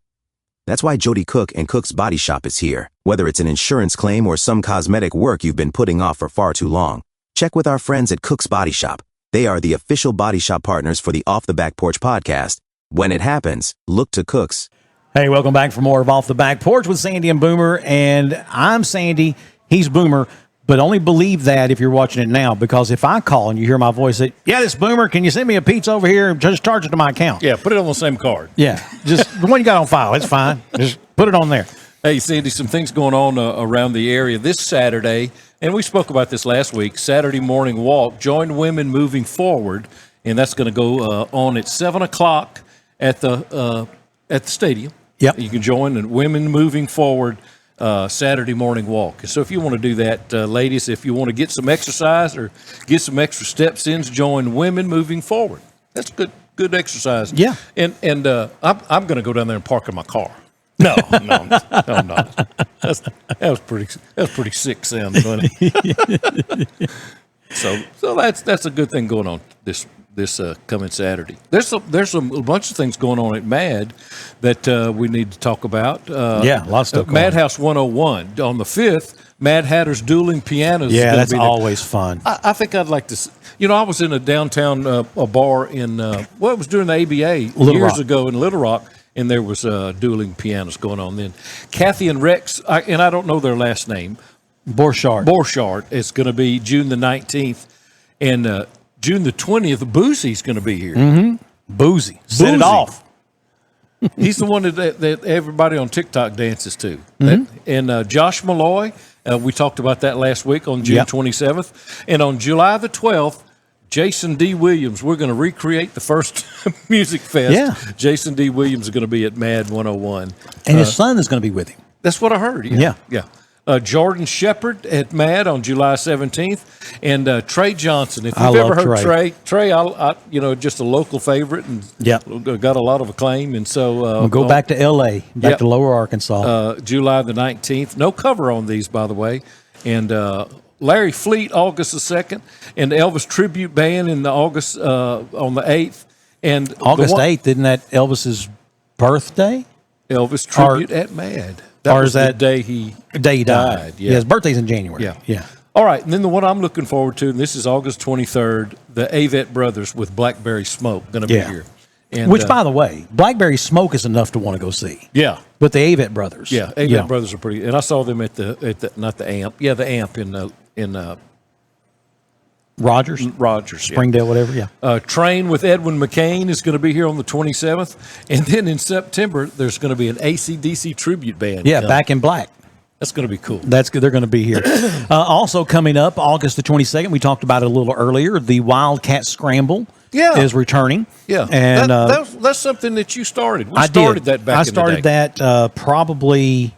That's why Jody Cook and Cook's Body Shop is here. Whether it's an insurance claim or some cosmetic work you've been putting off for far too long, check with our friends at Cook's Body Shop. They are the official body shop partners for the Off the Back Porch podcast. When it happens, look to Cook's. Hey, welcome back for more of Off the Back Porch with Sandy and Boomer. And I'm Sandy, he's Boomer. But only believe that if you're watching it now, because if I call and you hear my voice say, "Yeah, this Boomer, can you send me a pizza over here? Just charge it to my account." Yeah, put it on the same card. Yeah, just the one you got on file. It's fine. Just put it on there. Hey, Sandy, some things going on around the area this Saturday, and we spoke about this last week, Saturday morning walk, Join Women Moving Forward, and that's going to go on at 7 o'clock at the stadium. Yep. You can join the Women Moving Forward Saturday morning walk. So if you want to do that, ladies, if you want to get some exercise or get some extra steps in, join Women Moving Forward. That's good exercise. Yeah. And I'm going to go down there and park in my car. No, I'm not. That was pretty sick sounding, wasn't it? So that's a good thing going on this coming Saturday. There's a bunch of things going on at MAD that we need to talk about. Lots of stuff. Madhouse 101 on the 5th. Mad Hatter's Dueling Pianos. Yeah, is that's be always fun. I think I'd like to. I was in a downtown a bar in it was during the ABA years ago in Little Rock, and there was dueling pianos going on then. Kathy and Rex, and I don't know their last name. Borchardt. It's going to be June the 19th, and June the 20th, Boozy's going to be here. Mm-hmm. Boozy. Set it off. He's the one that everybody on TikTok dances to. Mm-hmm. And Josh Malloy We talked about that last week on June 27th. And on July the 12th, Jason D. Williams, we're going to recreate the first music fest. Yeah. Jason D. Williams is going to be at Mad 101. And his son is going to be with him. That's what I heard. Yeah. Jordan Shepard at Mad on July 17th, and Trey Johnson. If you've ever heard Trey, I just a local favorite, and got a lot of acclaim. And so we'll go back to L.A., back to Lower Arkansas. July the 19th. No cover on these, by the way. And Larry Fleet, August the 2nd, and Elvis Tribute Band in August on the 8th. And August 8th, isn't that Elvis's birthday? Elvis Tribute at Mad. Or is that the day he died? Yeah, his birthday's in January. Yeah. All right, and then the one I'm looking forward to, and this is August 23rd, the Avett Brothers with Blackberry Smoke going to be here. And, which, by the way, Blackberry Smoke is enough to want to go see. Yeah. But the Avett Brothers. Yeah, Avett Brothers are pretty. And I saw them at the not the Amp. Yeah, the Amp in Rogers, Springdale, whatever. Yeah. Train with Edwin McCain is going to be here on the 27th, and then in September there's going to be an AC/DC tribute band. Yeah, Back in Black. That's going to be cool. That's good. They're going to be here. Also coming up, August the 22nd. We talked about it a little earlier. The Wildcat Scramble. Is returning. Yeah, and that's something that you started. I started that back. I started that probably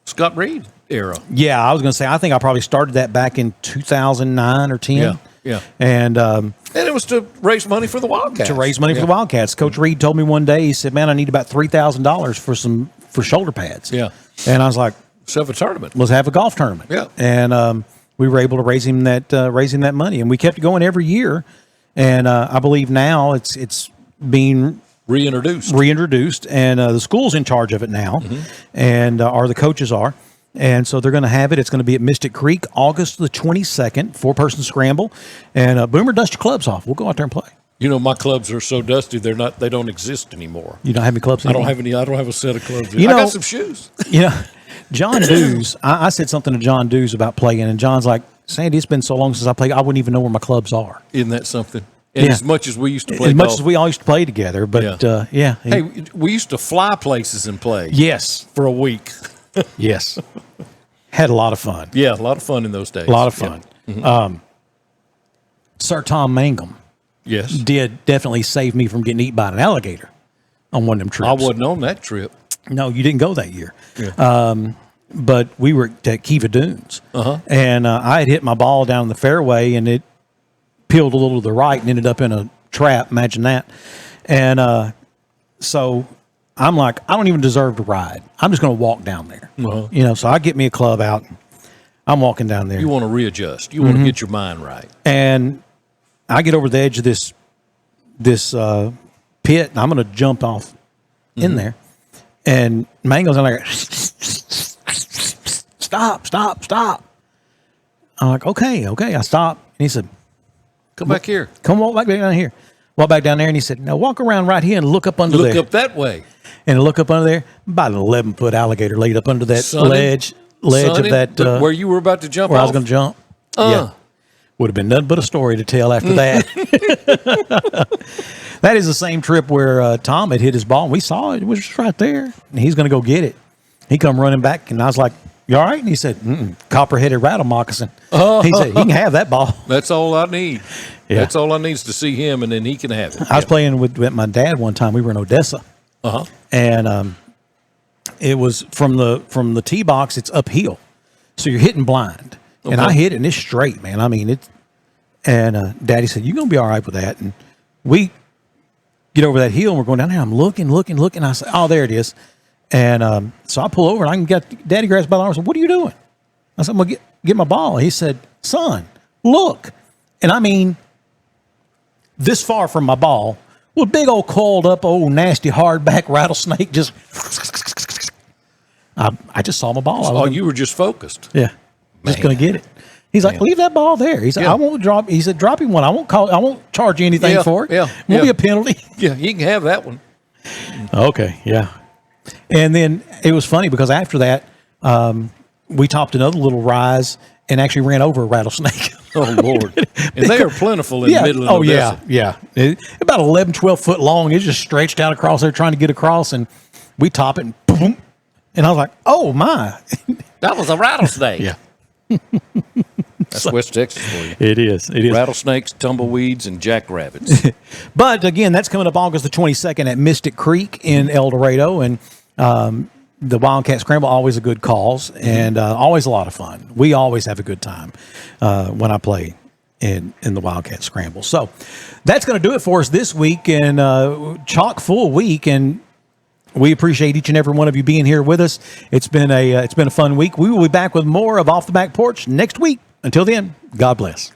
Scott Reed era. Yeah, I was going to say I think I probably started that back in 2009 or 10. Yeah. And it was to raise money for the Wildcats. To raise money for the Wildcats. Coach Reed told me one day, he said, "Man, I need about $3,000 for shoulder pads." Yeah. And I was like, "Let's have a tournament. Let's have a golf tournament." Yeah. And we were able to raise him that money, and we kept going every year. And I believe now it's being reintroduced, and the school's in charge of it now, and the coaches are. And so they're going to have it. It's going to be at Mystic Creek, August the 22nd, 4-person scramble. And Boomer, dust your clubs off. We'll go out there and play. You know, my clubs are so dusty; they don't exist anymore. You don't have any clubs anymore? I don't have a set of clubs. I got some shoes. John Dews. I said something to John Dews about playing, and John's like, "Sandy, it's been so long since I played. I wouldn't even know where my clubs are." Isn't that something? And as much as we used to play, as much as we all used to play together, but Hey, we used to fly places and play. Yes, for a week. Yes. Had a lot of fun. Yeah, a lot of fun in those days. A lot of fun. Yeah. Sir Tom Mangum did definitely save me from getting eaten by an alligator on one of them trips. I wasn't on that trip. No, you didn't go that year. Yeah. But we were at Kiva Dunes. And I had hit my ball down the fairway, and it peeled a little to the right and ended up in a trap. Imagine that. And so I'm like, I don't even deserve to ride. I'm just going to walk down there. So I get me a club out. I'm walking down there. You want to readjust. You want to get your mind right. And I get over the edge of this pit, and I'm going to jump off in there. And Mango's in there, stop. I'm like, okay. I stop. And he said, come back here. Come walk back down here. Walk back down there, and he said, now walk around right here and look up under there. Look up that way. And look up under there. About an 11-foot alligator laid up under that ledge of that. Where you were about to jump where off? I was going to jump. Yeah. Would have been nothing but a story to tell after that. That is the same trip where Tom had hit his ball, and we saw it. It was just right there. And he's going to go get it. He come running back, and I was like, you all right? And he said, copper-headed rattle moccasin. He said, he can have that ball. That's all I need. Yeah. That's all I need is to see him, and then he can have it. I was playing with my dad one time. We were in Odessa. And it was from the tee box, it's uphill. So you're hitting blind. And I hit it, and it's straight, man. I mean, Daddy said, you're going to be all right with that. And we get over that hill, and we're going down there. I'm looking. I said, oh, there it is. And so I pull over, and I can get Daddy grabs by the arm and said, what are you doing? I said, I'm going to get my ball. He said, son, look. And I mean, this far from my ball, with big old coiled up, old nasty hardback rattlesnake just. I just saw my ball. Oh, you were just focused. Yeah. Man. Just going to get it. He's like, leave that ball there. He said, I won't drop. He said, drop him one. I won't charge you anything for it. It won't be a penalty. Yeah, you can have that one. Okay, yeah. And then it was funny because after that, we topped another little rise and actually ran over a rattlesnake. Oh, Lord. And they are plentiful in Midland. Oh, yeah. About 11, 12 foot long. It just stretched out across there trying to get across, and we top it, and boom. And I was like, oh, my. That was a rattlesnake. Yeah. That's West Texas for you. It is. It is. Rattlesnakes, tumbleweeds, and jackrabbits. But again, that's coming up August the 22nd at Mystic Creek in El Dorado, and the Wildcat Scramble, always a good cause and always a lot of fun. We always have a good time when I play in the Wildcat Scramble. So that's going to do it for us this week, and chock full week, and we appreciate each and every one of you being here with us. It's been a fun week. We will be back with more of Off the Back Porch next week. Until then, God bless.